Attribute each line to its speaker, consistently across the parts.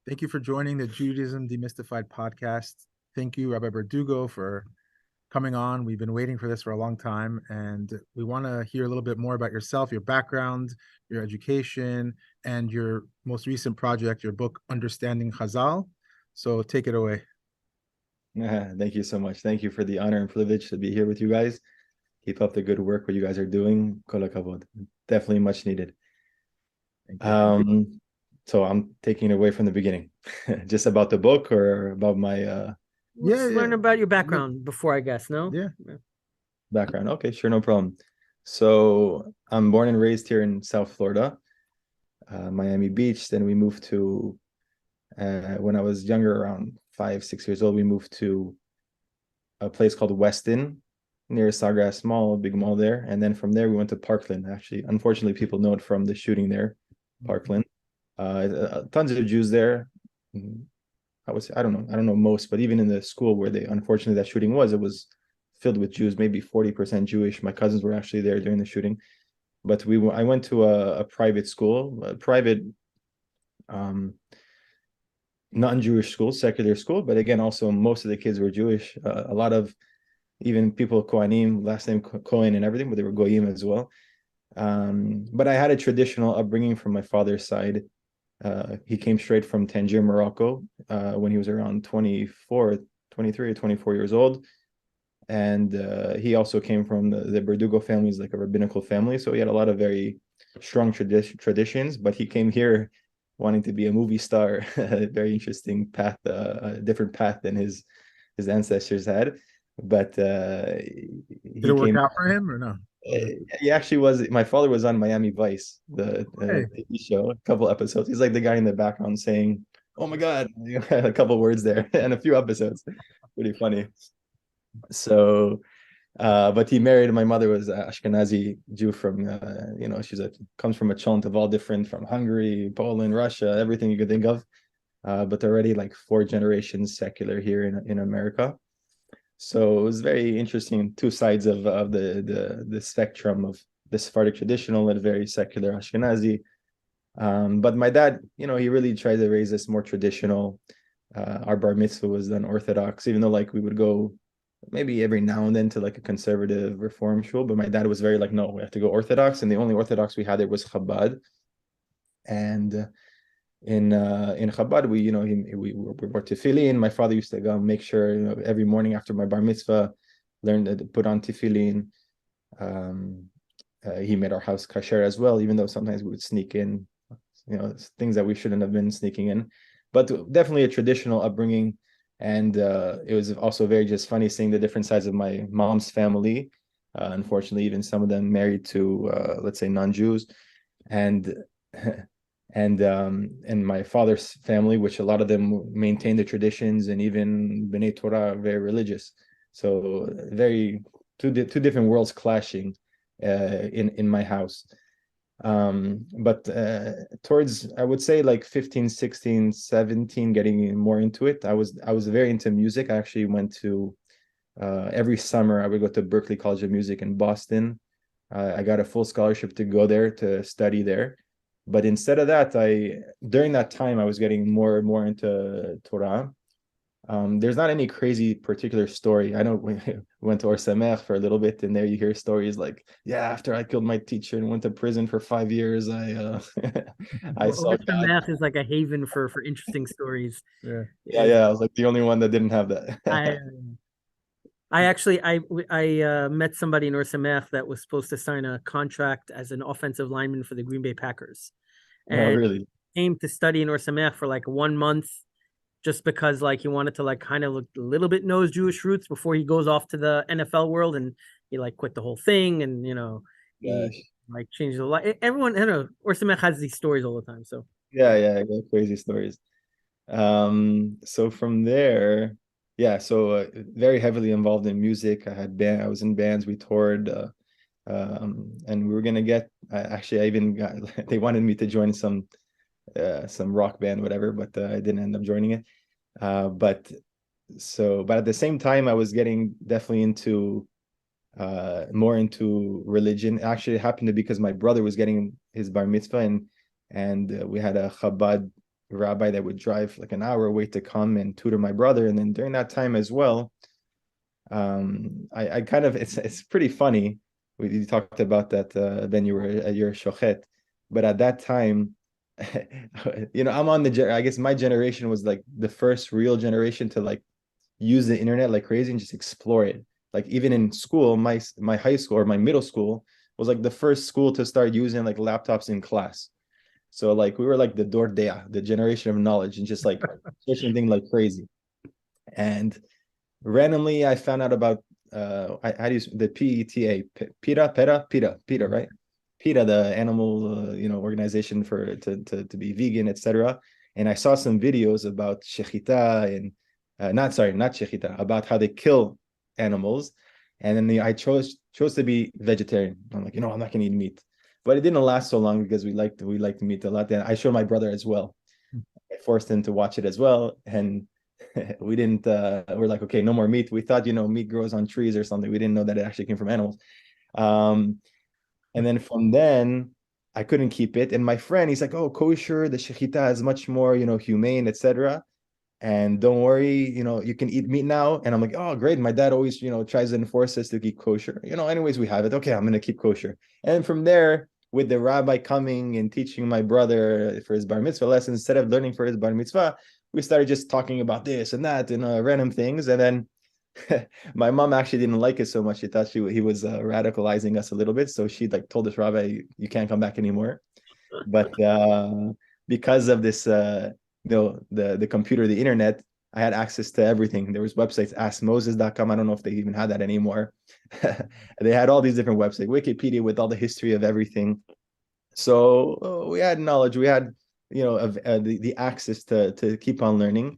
Speaker 1: Thank you for joining the Judaism Demystified podcast. Thank you, Rabbi Berdugo, for coming on. We've been waiting for this for a long time, and we want to hear a little bit more about yourself, your background, your education, and your most recent project, your book, Understanding Ḥazal. So take it away.
Speaker 2: Thank you so much. Thank you for the honor and privilege to be here with you guys. Keep up the good work what you guys are doing. Kol hakavod. Definitely much needed. So I'm taking it away from the beginning. Just about the book or about my
Speaker 3: Let's learn about your background before, I guess. No?
Speaker 1: Yeah.
Speaker 2: Background. Okay, sure, no problem. So I'm born and raised here in South Florida, Miami Beach. Then we moved to when I was younger, around 5-6 years old, we moved to a place called Weston near Sawgrass Mall, big mall there. And then from there, we went to Parkland. Actually, unfortunately, people know it from the shooting there, Parkland. Tons of Jews there. I don't know most, but even in the school where unfortunately that shooting was, it was filled with Jews, maybe 40% Jewish. My cousins were actually there during the shooting. But I went to a private school, a private non-Jewish school, secular school, but again, also most of the kids were Jewish. A lot of even people Kohanim, last name Cohen and everything, but they were Goyim as well. But I had a traditional upbringing from my father's side. He came straight from Tangier, Morocco, when he was around 23 or 24 years old. And he also came from the Berdugo family, is like a rabbinical family. So he had a lot of very strong traditions, but he came here wanting to be a movie star, a very interesting path, a different path than his ancestors had. But
Speaker 1: did it work out for him or no?
Speaker 2: He actually was. My father was on Miami Vice, the TV show, a couple episodes. He's like the guy in the background saying, "Oh my God," a couple words there, and a few episodes. Pretty funny. So, but he married. My mother was an Ashkenazi Jew from, comes from a chant of all different, from Hungary, Poland, Russia, everything you could think of. But already like 4 generations secular here in America. So it was very interesting, two sides of the spectrum of the Sephardic traditional and very secular Ashkenazi. But my dad, he really tried to raise us more traditional. Our bar mitzvah was done Orthodox, even though like we would go maybe every now and then to like a conservative reform shul. But my dad was very like, no, we have to go Orthodox. And the only Orthodox we had there was Chabad. And in Chabad, we wore tefillin. My father used to go make sure every morning after my bar mitzvah, learn to put on tefillin. He made our house kasher as well, even though sometimes we would sneak in, things that we shouldn't have been sneaking in. But definitely a traditional upbringing, and it was also very just funny seeing the different sides of my mom's family. Unfortunately, even some of them married to let's say non-Jews, and my father's family, which a lot of them maintain the traditions, and even B'nai Torah, very religious. So very two different worlds clashing in my house. But towards, I would say like 15, 16, 17, getting more into it, I was very into music. I actually went to every summer I would go to Berklee College of Music in Boston. I got a full scholarship to go there to study there. But instead of that, during that time, I was getting more and more into Torah. There's not any crazy particular story. I know we went to Or Sameach for a little bit, and there you hear stories like, yeah, after I killed my teacher and went to prison for 5 years, I saw
Speaker 3: Or Sameach is like a haven for interesting stories.
Speaker 2: Yeah. I was like the only one that didn't have that.
Speaker 3: I actually met somebody in Or Sameach that was supposed to sign a contract as an offensive lineman for the Green Bay Packers, and
Speaker 2: really
Speaker 3: came to study in Or Sameach for like 1 month, just because like he wanted to like kind of look a little bit know his Jewish roots before he goes off to the NFL world, and he like quit the whole thing, and he like changed the life. Everyone, Or Sameach has these stories all the time. So
Speaker 2: yeah, crazy stories. So from there. Yeah, so very heavily involved in music. I was in bands. We toured, and we were gonna get. Actually, I even got. They wanted me to join some rock band, whatever, but I didn't end up joining it. But at the same time, I was getting definitely into more into religion. Actually, it happened to be because my brother was getting his bar mitzvah, and we had a Chabad rabbi that would drive like an hour away to come and tutor my brother. And then during that time as well, I kind of, it's pretty funny. You talked about that when you were at your shochet, but at that time, I'm on I guess my generation was like the first real generation to like use the internet like crazy and just explore it. Like even in school, my high school or my middle school was like the first school to start using like laptops in class. So like we were like the Dordea, the generation of knowledge, and just like searching things like crazy. And randomly I found out about how do you the PETA, PETA, right? PETA, the animal organization for to be vegan, etc. And I saw some videos about shechita and not shechita, about how they kill animals. And then I chose to be vegetarian. I'm like, I'm not gonna eat meat. But it didn't last so long because we liked meat a lot. And I showed my brother as well. I forced him to watch it as well. And we didn't we're like, okay, no more meat. We thought, meat grows on trees or something. We didn't know that it actually came from animals. And then from then I couldn't keep it. And my friend, he's like, oh, kosher, the shechita is much more, humane, etc. And don't worry, you can eat meat now. And I'm like, oh, great. My dad always, tries to enforce us to keep kosher. Anyways, we have it. Okay, I'm going to keep kosher. And from there, with the rabbi coming and teaching my brother for his bar mitzvah lesson, instead of learning for his bar mitzvah, we started just talking about this and that and random things. And then my mom actually didn't like it so much. She thought he was radicalizing us a little bit. So she like told us, Rabbi, you can't come back anymore. But because of this, the computer, the internet, I had access to everything. There was websites, askmoses.com. I don't know if they even had that anymore. They had all these different websites, Wikipedia with all the history of everything. So we had knowledge. We had, the access to keep on learning.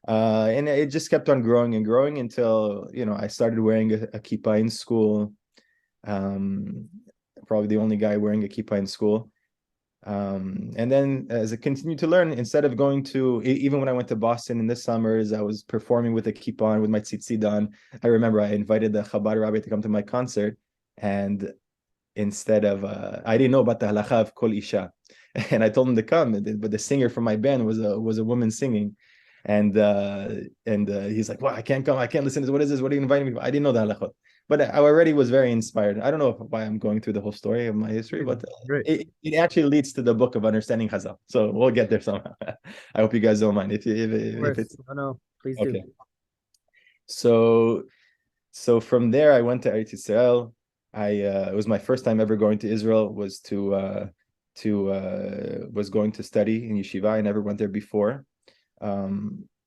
Speaker 2: And it just kept on growing and growing until, I started wearing a kippah in school. Probably the only guy wearing a kippah in school. And then as I continued to learn, instead of going to, even when I went to Boston in the summers, I was performing with a kippah on, with my tzitzit on. I remember I invited the Chabad rabbi to come to my concert, and instead of, I didn't know about the halacha of kol isha, and I told him to come, but the singer from my band was a woman singing, and he's like, well, I can't come, I can't listen to this. What is this? What are you inviting me for? I didn't know the halachot. But I already was very inspired. I don't know why I'm going through the whole story of my history, but it actually leads to the book of understanding Ḥazal. So we'll get there somehow. I hope you guys don't mind. If it's
Speaker 3: no, please
Speaker 2: okay.
Speaker 3: Do.
Speaker 2: So from there, I went to Eretz Yisrael. It was my first time ever going to Israel. Was going to study in yeshiva. I never went there before.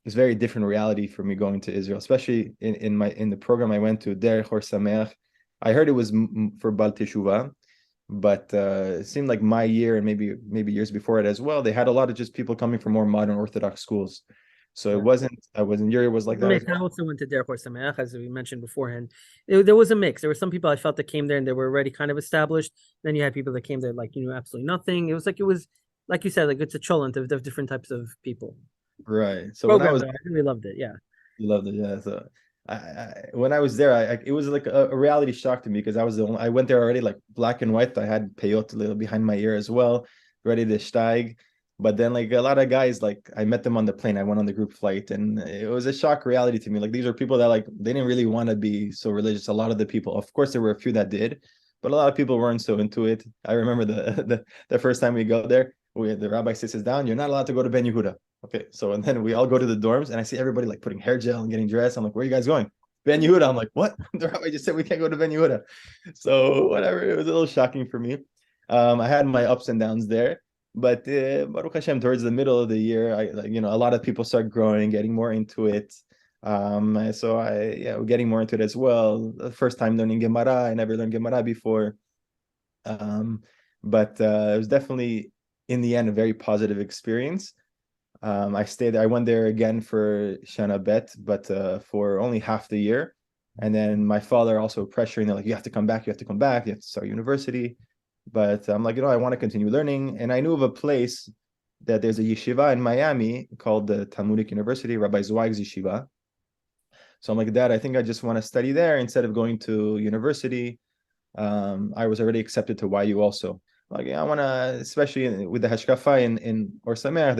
Speaker 2: It's a very different reality for me going to Israel, especially in the program I went to, Derech Or Sameach. I heard it was for Bal Teshuvah, but it seemed like my year and maybe years before it as well, they had a lot of just people coming from more modern Orthodox schools. So it wasn't, your year was like that.
Speaker 3: I also went to Derech Or Sameach, as we mentioned beforehand. There was a mix. There were some people I felt that came there and they were already kind of established. Then you had people that came there like, absolutely nothing. It was like you said, like it's a cholent of different types of people.
Speaker 2: Right. So
Speaker 3: I really loved it. Yeah.
Speaker 2: You loved it. Yeah. So when I was there, it was like a reality shock to me because I went there already like black and white. I had peyot a little behind my ear as well, ready to steig. But then like a lot of guys, like I met them on the plane. I went on the group flight and it was a shock reality to me. Like these are people that like, they didn't really want to be so religious. A lot of the people, of course, there were a few that did, but a lot of people weren't so into it. I remember the first time we go there, the rabbi sits us down. You're not allowed to go to Ben Yehuda. Okay, so and then we all go to the dorms, and I see everybody like putting hair gel and getting dressed. I'm like, where are you guys going? Ben Yehuda. I'm like, what? The rabbi just said we can't go to Ben Yehuda. So whatever, it was a little shocking for me. I had my ups and downs there, but Baruch Hashem, towards the middle of the year, a lot of people start growing, getting more into it. So getting more into it as well. The first time learning Gemara, I never learned Gemara before. But it was definitely in the end a very positive experience. I stayed there. I went there again for Shana Bet, but for only half the year. And then my father also pressuring, they're like, you have to come back, you have to start university. But I'm like, I want to continue learning. And I knew of a place that there's a yeshiva in Miami called the Talmudic University, Rabbi Zweig's yeshiva. So I'm like, Dad, I think I just want to study there instead of going to university. I was already accepted to YU also. Like I want to, especially with the hashkafa in Or Sameach,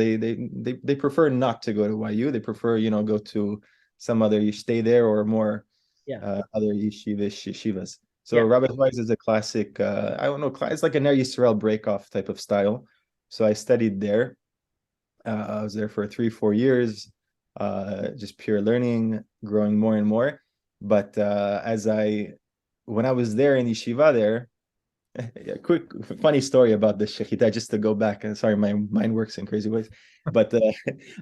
Speaker 2: they prefer not to go to YU. They prefer, go to some other, stay there or more other yeshivas. So Rabbi Weiss is a classic, I don't know, it's like an Ner Yisrael breakoff type of style. So I studied there. I was there for 3-4 years, just pure learning, growing more and more. But when I was there in yeshiva there, a quick funny story about the shechita, just to go back. And sorry, my mind works in crazy ways. But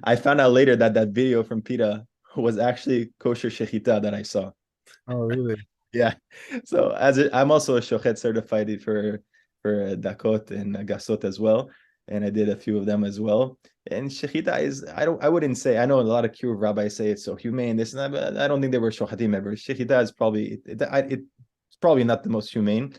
Speaker 2: I found out later that video from Pita was actually kosher shechita that I saw.
Speaker 1: Oh, really?
Speaker 2: Yeah. So I'm also a shochet certified for dakot and gasot as well, and I did a few of them as well. And shechita is, I wouldn't say, I know a lot of Kiruv rabbis say it's so humane, this and that, but I don't think they were shochatim ever. Shechita is probably it's probably not the most humane.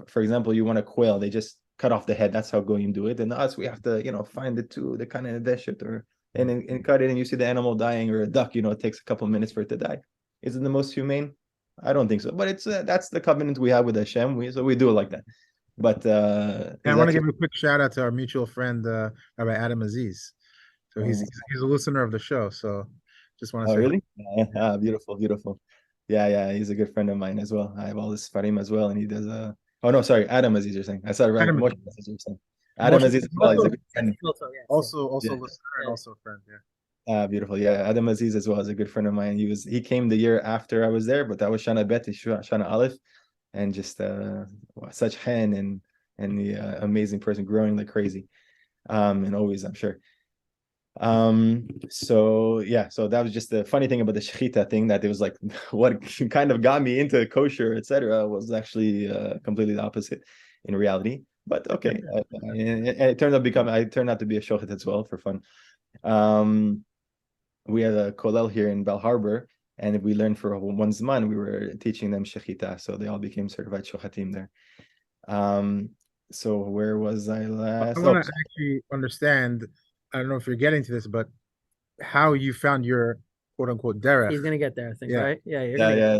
Speaker 2: For example, you want a quail, they just cut off the head. That's how goyim do it. And us, we have to, find the kind of deshet and cut it, and you see the animal dying, or a duck, it takes a couple minutes for it to die. Is it the most humane? I don't think so. But it's that's the covenant we have with Hashem. So we do it like that. But
Speaker 1: I want to give a quick shout out to our mutual friend, Rabbi Adam Aziz. So he's a listener of the show. So just want to say.
Speaker 2: Oh, really? Beautiful, beautiful. Yeah, he's a good friend of mine as well. I have all this farim as well, and he does oh no, sorry, Adam Aziz, you're saying. I said right. Moshe Aziz, you're saying. Adam Aziz as well is a good friend.
Speaker 1: Also listener and also a friend, yeah.
Speaker 2: Beautiful. Yeah, Adam Aziz as well is a good friend of mine. He came the year after I was there, but that was Shana Bet, Shana Aleph, and just such hen and the amazing person, growing like crazy, and always, I'm sure. So that was just the funny thing about the shechita thing, that it was like what kind of got me into kosher, etc., was actually completely the opposite in reality. But okay, it turned out to be a shochet as well for fun. We had a kollel here in Bal Harbor, and we learned for one zman, we were teaching them shechita, so they all became certified shochatim there. So where was I last?
Speaker 1: I want to actually understand, I don't know if you're getting to this, but how you found your quote unquote derech.
Speaker 3: He's gonna get there, I think, right?
Speaker 2: Yeah.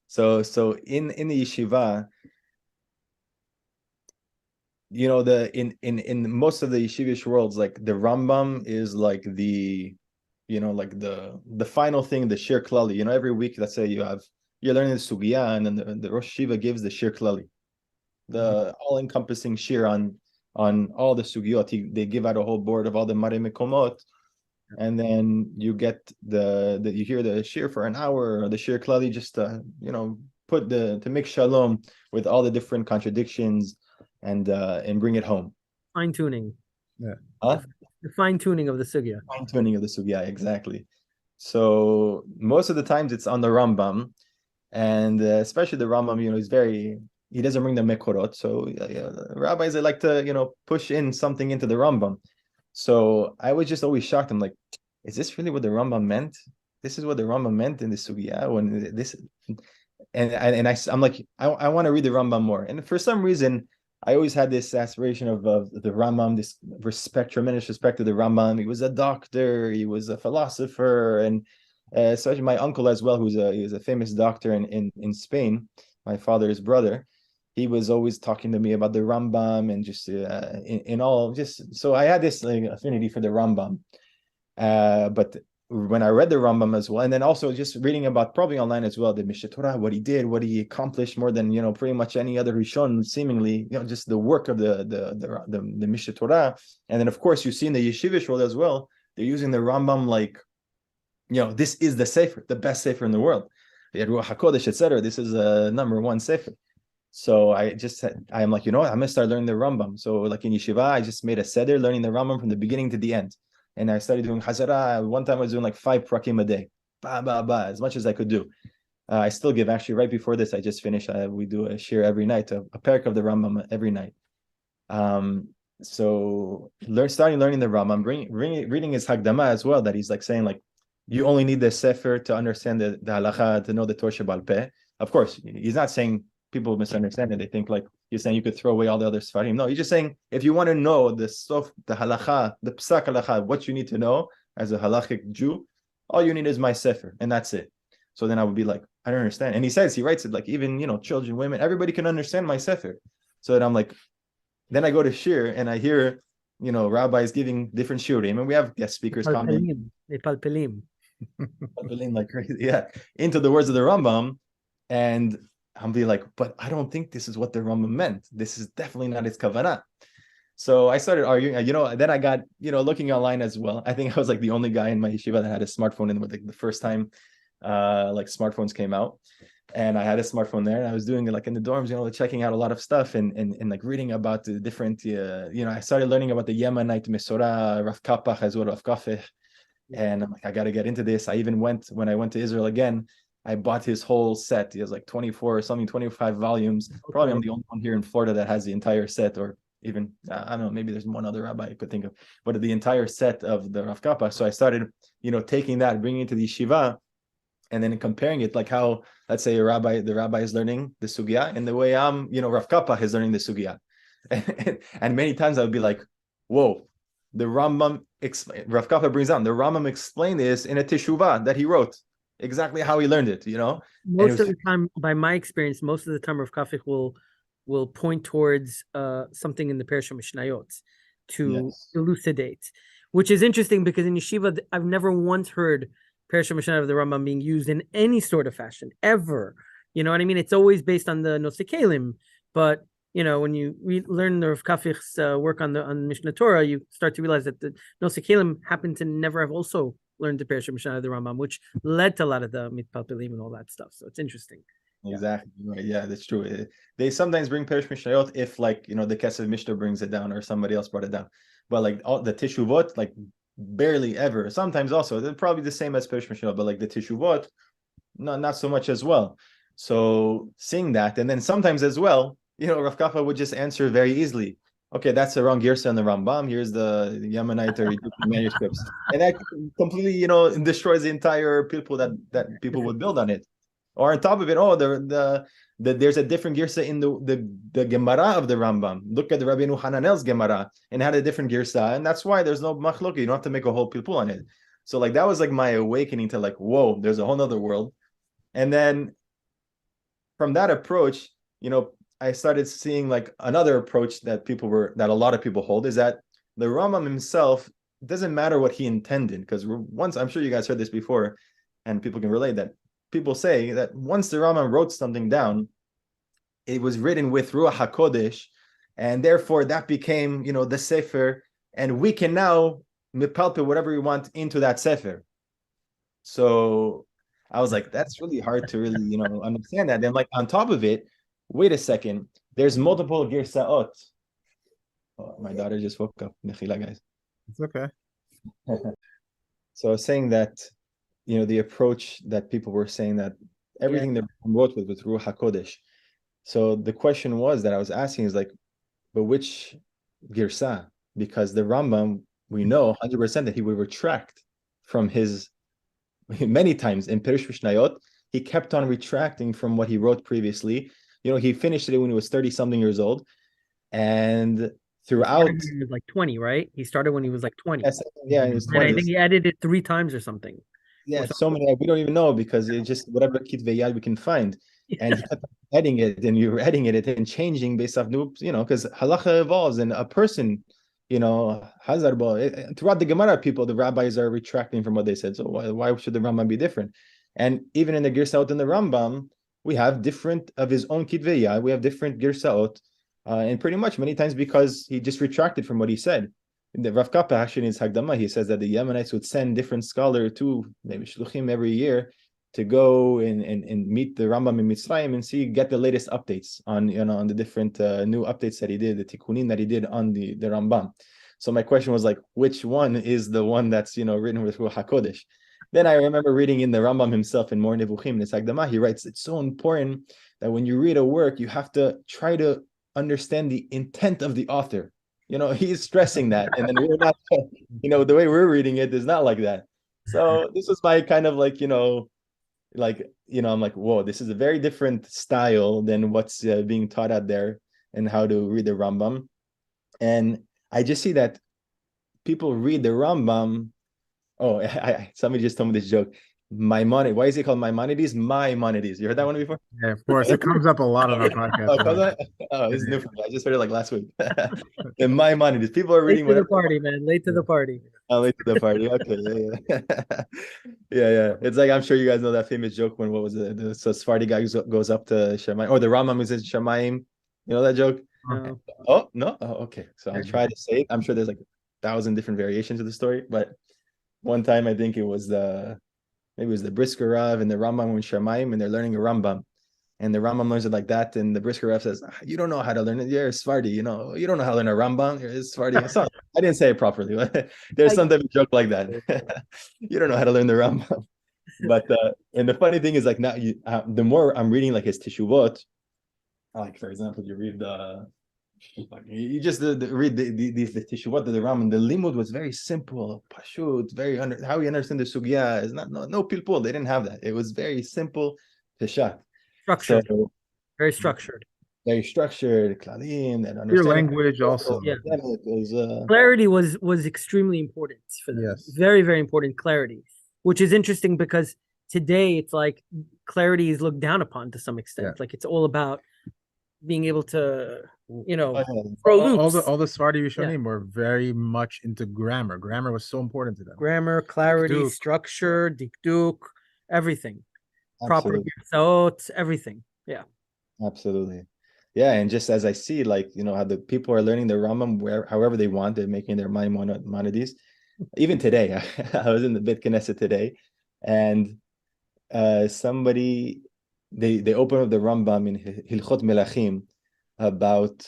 Speaker 2: So in the yeshiva, in most of the yeshivish worlds, like the Rambam is like the the final thing, the shir klali. Every week, let's say you're learning the sugya, and then the Rosh Yeshiva gives the shir klali, the all-encompassing shir on all the sugyot. They give out a whole board of all the marei mekomot, and then you get you hear the shir for an hour, or the shir klali, just to to make shalom with all the different contradictions and bring it home.
Speaker 3: Fine tuning.
Speaker 1: Yeah.
Speaker 2: Huh?
Speaker 3: The fine tuning of the sugya.
Speaker 2: Fine tuning of the sugya, exactly. So most of the times it's on the Rambam, and especially the Rambam, he doesn't bring the mekorot. So rabbis, they like to push in something into the Rambam. So I was just always shocked. I'm like, is this really what the Rambam meant? This is what the Rambam meant in the sugya when this, I'm like, I want to read the Rambam more. And for some reason, I always had this aspiration of the Rambam, this tremendous respect to the Rambam. He was a doctor, he was a philosopher, and especially my uncle as well, he was a famous doctor in Spain, my father's brother. He was always talking to me about the Rambam, and just in all, just so I had this affinity for the Rambam. But when I read the Rambam as well, and then also just reading about, probably online as well, the Mishneh Torah, what he did, what he accomplished more than pretty much any other Rishon, seemingly, just the work of the Mishneh Torah. And then of course you see in the yeshivish world as well, they're using the Rambam like, this is the sefer, the best sefer in the world. The Ruach HaKodesh, etc. This is a number one sefer. So I'm like, I'm gonna start learning the Rambam. So like in yeshiva, I just made a seder learning the Rambam from the beginning to the end. And I started doing Hazara. One time I was doing like 5 prakim a day, as much as I could do. I still give, actually, right before this, I just finished. We do a shir every night, a parak of the Rambam every night. So starting learning the Rambam, reading his Hagdama as well, that he's like saying, like, you only need the sefer to understand the halacha, to know the Torah Shebal Peh. Of course, he's not saying, people misunderstand it. They think like he's saying you could throw away all the other Sfarim. No, he's just saying if you want to know the sof, the halacha, the psak halacha, what you need to know as a halachic Jew, all you need is my sefer, and that's it. So then I would be like, I don't understand. And he writes it like, even children, women, everybody can understand my sefer. So then I'm like, Then I go to shir and I hear, rabbis giving different shiurim, and we have guest speakers coming.
Speaker 3: Mepalpelim.
Speaker 2: Like crazy, yeah, into the words of the Rambam, and I'm being like, but I don't think this is what the Rambam meant. This is definitely not its kavanah. So I started arguing, then I got, looking online as well. I think I was like the only guy in my yeshiva that had a smartphone in like the first time like smartphones came out. And I had a smartphone there, and I was doing it like in the dorms, checking out a lot of stuff and like reading about the different, I started learning about the Yemenite Mesorah, Rav Kapach as well, Rav Kafeh. And I'm like, I got to get into this. I even when I went to Israel again, I bought his whole set. He has like 24 or something, 25 volumes. Probably I'm the only one here in Florida that has the entire set, or even, I don't know, maybe there's one other rabbi I could think of, but the entire set of the Rav Kappa. So I started, taking that, bringing it to the yeshiva, and then comparing it, like how, let's say the rabbi is learning the sugya, and the way Rav Kappa is learning the sugya. And many times I would be like, whoa, the Rambam, Rav Kappa brings down, the Rambam explained this in a teshuvah that he wrote, exactly how he learned it,
Speaker 3: Most of the time, by my experience, most of the time Rav Kappa will point towards something in the Parashat Mishnayot to elucidate, which is interesting because in yeshiva, I've never once heard Parashat Mishnayot of the Rambam being used in any sort of fashion, ever. You know what I mean? It's always based on the Nosei Kelim, but when you learn the Rav Kafich's work on Mishnah Torah, you start to realize that the Nosei Kelim happened to never have also learned the Parashat Mishnayot of the Rambam, which led to a lot of the mitpalpelim and all that stuff. So it's interesting.
Speaker 2: Exactly. Right. Yeah, that's true. They sometimes bring Parashat Mishnayot if, like, the Kesef Mishnah brings it down or somebody else brought it down. But like all the Teshuvot, like barely ever. Sometimes also they're probably the same as Parashat Mishnayot, but like the Teshuvot, not so much as well. So seeing that, and then sometimes as well, Rav Kappa would just answer very easily. Okay, that's the wrong Girsa in the Rambam. Here's the Yemenite or Egyptian manuscripts, and that completely, destroys the entire people that people would build on it. Or on top of it, there's a different girsa in the Gemara of the Rambam. Look at the Rabbeinu Hananel's Gemara and had a different girsa, and that's why there's no machloka. You don't have to make a whole people on it. So like that was like my awakening to like, whoa, there's a whole other world. And then from that approach, I started seeing like another approach that a lot of people hold is that the Rambam himself, doesn't matter what he intended, because once, I'm sure you guys heard this before, and people can relate that. People say that once the Rambam wrote something down, it was written with Ruach HaKodesh, and therefore that became, the Sefer, and we can now mipalpe whatever we want into that Sefer. So I was like, that's really hard to really, understand that. Then like on top of it, wait a second, there's multiple Girsaot. Oh, my daughter just woke up. Mechila, guys.
Speaker 1: It's okay.
Speaker 2: So I was saying that, the approach that people were saying that everything that wrote with Ruach HaKodesh. So the question was that I was asking is like, but which Girsa? Because the Rambam, we know 100% that he would retract from his, many times in Perush Mishnayot, he kept on retracting from what he wrote previously. He finished it when he was 30-something years old. And throughout...
Speaker 3: He was like 20, right? He started when he was like 20.
Speaker 2: Yeah, he was 20.
Speaker 3: And I think he edited it 3 times or something.
Speaker 2: Yeah, so many, we don't even know, because it's just whatever kitvei yad we can find. And he kept editing it, and you're editing it and changing based off new, because halacha evolves, and a person, Ḥazal, throughout the Gemara, the rabbis are retracting from what they said. So why should the Rambam be different? And even in the Girsaot in the Rambam, we have different of his own kitvei yad. We have different Girsaot, and pretty much many times because he just retracted from what he said. The Rav Kappa actually in his Hagdama, he says that the Yemenites would send different scholars to maybe Shluchim every year to go and meet the Rambam in Mitzrayim and get the latest updates on on the different new updates that he did, the tikkunim that he did on the Rambam. So my question was like, which one is the one that's written with Ruach HaKodesh? Then I remember reading in the Rambam himself in More Nevuchim in his Hagdama, he writes, it's so important that when you read a work, you have to try to understand the intent of the author. He's stressing that, and then we're not, the way we're reading it is not like that. So this was my kind of like, I'm like, whoa, this is a very different style than what's being taught out there and how to read the Rambam. And I just see that people read the Rambam. Oh, somebody just told me this joke. Maimonides. Why is he called Maimonides? Maimonides. You heard that one before?
Speaker 1: Yeah, of course. It comes up a lot on our podcast.
Speaker 2: Oh, it comes up? Oh, it's new for me. I just heard it like last week. The Maimonides. People are reading
Speaker 3: Late to the
Speaker 2: whatever.
Speaker 3: party, man. Late to the party.
Speaker 2: Oh, late to the party. Okay, yeah. Yeah. It's like, I'm sure you guys know that famous joke when, what was it? The Sephardi guy goes up to Shemaim, or the Rambam is in Shemaim. You know that joke?
Speaker 3: No.
Speaker 2: Oh, no? Oh, okay. So I'll try to say it. I'm sure there's like 1,000 different variations of the story, but one time I think it was maybe it was the Brisker Rav and the Rambam in Shemaim, and they're learning a Rambam. And the Rambam learns it like that, and the Brisker Rav says, "You don't know how to learn it. You're a Sephardi, you know. You don't know how to learn a Rambam. You're a Sephardi." So, I didn't say it properly. There's some type of joke like that. You don't know how to learn the Rambam. But and the funny thing is, like, now the more I'm reading like his Teshuvot, like for example, you read you just read the Teshuvot of the Rambam. The limud was very simple, pashut, how we understand the sugya is no pilpul. They didn't have that. It was very simple, peshat.
Speaker 3: Structured.
Speaker 2: So,
Speaker 3: very structured.
Speaker 2: Very structured, klalim, and
Speaker 1: Your language also.
Speaker 3: Yeah.
Speaker 2: It was,
Speaker 3: Clarity was extremely important for them.
Speaker 1: Yes.
Speaker 3: Very, very important clarity, which is interesting because today it's like clarity is looked down upon to some extent.
Speaker 1: Yeah.
Speaker 3: Like it's all about being able to,
Speaker 1: all the Sephardi Rishonim were very much into grammar. Grammar was so important to them.
Speaker 3: Grammar, clarity,
Speaker 1: Dikduk.
Speaker 3: structure, dikduk, everything. Proper
Speaker 2: absolutely.
Speaker 3: thoughts, everything. Yeah.
Speaker 2: Absolutely. Yeah, and just as I see, like, how the people are learning the Rambam however they want, they're making their Maimonides. Even today, I was in the Beit Knesset today, and somebody, they open up the Rambam in Hilchot Melachim about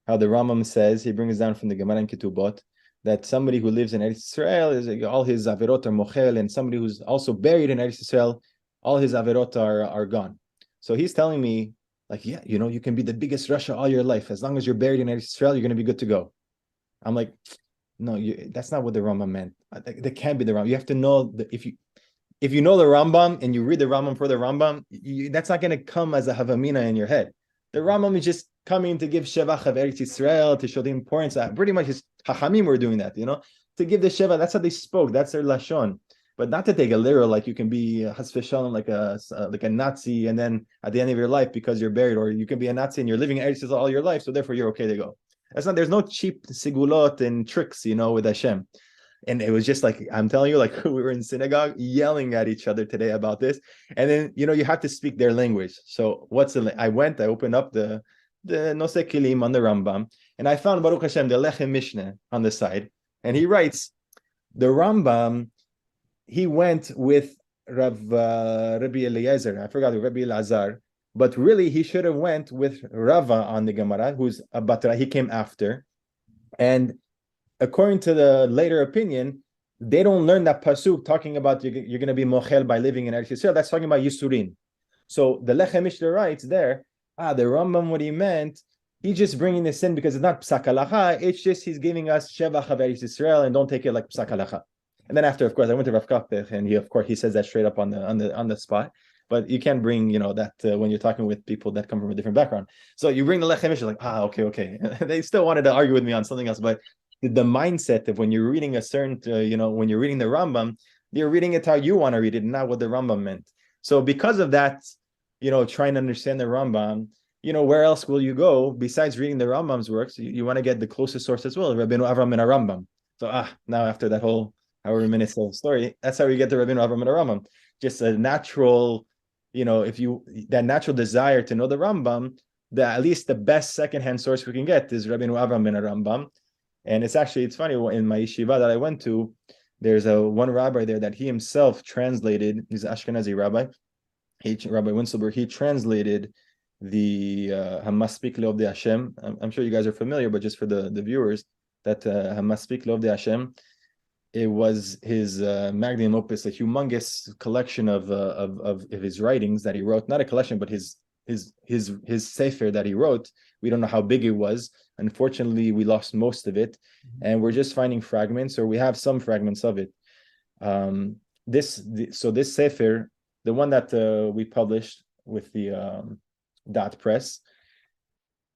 Speaker 2: how the Rambam says, he brings down from the Gemara and Ketubot, that somebody who lives in Eretz Israel, all his averot are mochel, and somebody who's also buried in Eretz Israel, all his averot are gone. So he's telling me, like, yeah, you can be the biggest Russia all your life. As long as you're buried in Eretz Israel, you're going to be good to go. I'm like, no, that's not what the Rambam meant. That can't be the Rambam. You have to know that if you know the Rambam and you read the Rambam for the Rambam, that's not going to come as a Havamina in your head. The Rambam is just coming to give Shevach of Eretz Israel, to show the importance. Pretty much his Ḥakhamim were doing that, to give the Sheva. That's how they spoke. That's their Lashon. But not to take a literal, like you can be Chas v'Shalom, like a Nazi, and then at the end of your life, because you're buried, or you can be a Nazi and you're living in Eretz Israel all your life, so therefore you're okay to go. There's no cheap sigulot and tricks, with Hashem. And it was just like, I'm telling you, like we were in synagogue yelling at each other today about this. And then, you have to speak their language. So I opened up the Nosei Kilim on the Rambam, and I found Baruch Hashem, the Lechem Mishneh on the side. And he writes, the Rambam, he went with Rabbi Eliezer, I forgot, Rabbi Elazar, but really he should have went with Rava on the Gemara, who's a Batra, he came after. And according to the later opinion, they don't learn that pasuk talking about you're going to be mochel by living in Eretz Yisrael. That's talking about Yisurin. So the Lechem Mishneh writes there, the Rambam, what he meant, he's just bringing this in because it's not psak halacha, it's just he's giving us shevach of Eretz Yisrael, and don't take it like psak halacha. And then after, of course, I went to Rav Kapech, and he says that straight up on the spot. But you can't bring, that when you're talking with people that come from a different background. So you bring the Lechem Mishneh, like, okay. They still wanted to argue with me on something else, but the mindset of when you're reading a certain, when you're reading the Rambam, you're reading it how you want to read it, not what the Rambam meant. So because of that, trying to understand the Rambam, where else will you go besides reading the Rambam's works? You want to get the closest source as well, Rabbeinu Avraham Ben HaRambam. So now after that whole however minutes of story, that's how we get to Rabbeinu Avraham Ben HaRambam. Just a natural, that natural desire to know the Rambam, at least the best secondhand source we can get is Rabbeinu Avraham Ben HaRambam. And it's funny, in my yeshiva that I went to, there's one rabbi there that he himself translated. He's an Ashkenazi rabbi. Rabbi Winselberg, he translated the Hamaspik Le'ovdei Hashem. I'm sure you guys are familiar, but just for the viewers, that Hamaspik Le'ovdei Hashem, it was his magnum opus, a humongous collection of his writings that he wrote. Not a collection, but his sefer that he wrote. We don't know how big it was. Unfortunately, we lost most of it, and we're just finding fragments, or we have some fragments of it. This sefer, the one that we published with the Dot Press,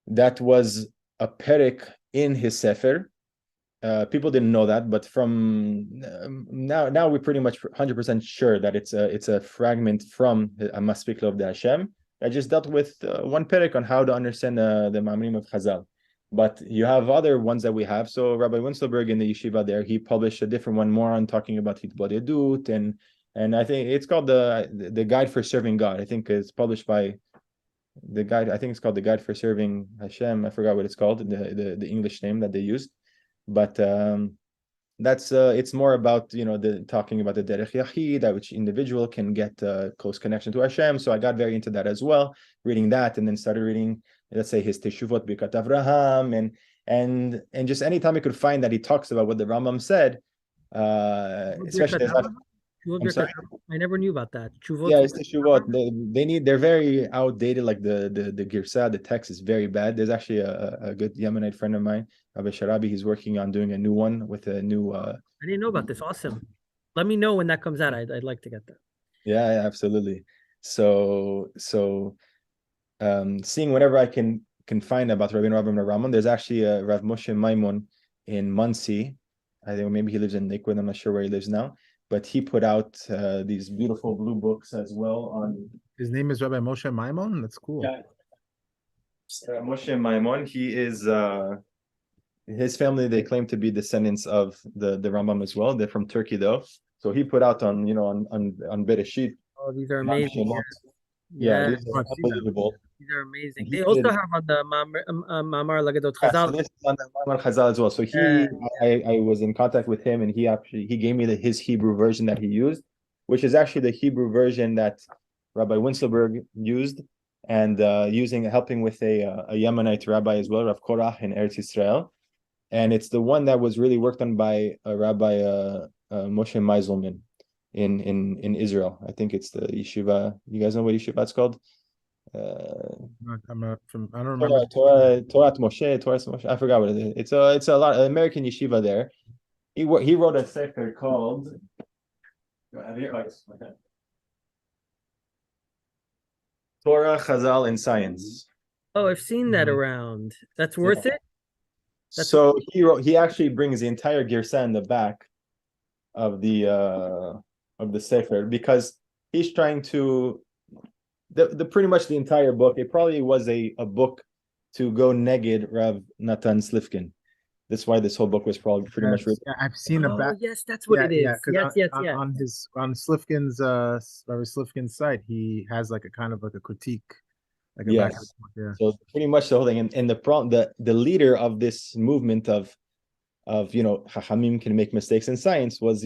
Speaker 2: that was a perek in his sefer, people didn't know that, but from now we're pretty much 100% sure that it's a fragment from a Maspiklo of the Hashem that just dealt with one perek on how to understand the Ma'amrim of Ḥazal. But you have other ones that we have. So Rabbi Winselberg in the yeshiva there, he published a different one more on talking about Hitbodedut, and I think it's called the Guide for Serving God. I think it's published by the guide. I think it's called the Guide for Serving Hashem. I forgot what it's called, the English name that they used. But that's it's more about the talking about the derech yachid, that which individual can get close connection to Hashem. So I got very into that as well, reading that, and then started reading, let's say, his Teshuvot Birkat Avraham, and just anytime I could find that he talks about what the Rambam said, especially
Speaker 3: I never knew about that.
Speaker 2: Yeah, it's Teshuvot. They're very outdated. Like the Girsa, the text is very bad. There's actually a good Yemenite friend of mine, Rabbi Sharabi. He's working on doing a new one with a new.
Speaker 3: I didn't know about this. Awesome. Let me know when that comes out. I'd like to get that.
Speaker 2: Yeah, absolutely. So seeing whatever I can find about Rabbeinu Avraham Ben HaRambam. There's actually a Rav Moshe Maimon in Monsey. I think maybe he lives in Lakewood. I'm not sure where he lives now. But he put out these beautiful blue books as well on.
Speaker 1: His name is Rabbi Moshe Maimon. That's cool.
Speaker 2: Yeah, Moshe Maimon. He is his family. They claim to be descendants of the Rambam as well. They're from Turkey though. So he put out on Bereshit.
Speaker 3: Oh, these are amazing.
Speaker 2: Yeah, these are unbelievable.
Speaker 3: These are amazing. They also have on the Ma'amar Lagadot Ḥazal.
Speaker 2: So this is on the Ma'amar Ḥazal as well. So I was in contact with him, and he gave me his Hebrew version that he used, which is actually the Hebrew version that Rabbi Winselberg used, and helping with a Yemenite rabbi as well, Rav Korach in Eretz Yisrael, and it's the one that was really worked on by Rabbi Moshe Meiselman in Israel. I think it's the yeshiva. You guys know what yeshiva it's called?
Speaker 1: I'm not from. I don't remember.
Speaker 2: Torah Moshe. I forgot what it is. It's a lot American yeshiva there. He wrote a sefer called. Torah, Ḥazal, and Science.
Speaker 3: Oh, I've seen that around. That's worth it.
Speaker 2: So he actually brings the entire Girsa in the back of the sefer, because he's trying to the pretty much the entire book. It probably was a book to go negate Rav Natan Slifkin. That's why this whole book was probably pretty much written.
Speaker 1: Yeah, I've seen the back.
Speaker 3: Yes, that's what it is. Yes.
Speaker 1: On Slifkin's Rabbi Slifkin's site, he has like a kind of like a critique. Like
Speaker 2: So pretty much the whole thing, and the leader of this movement of Ḥakhamim can make mistakes in science was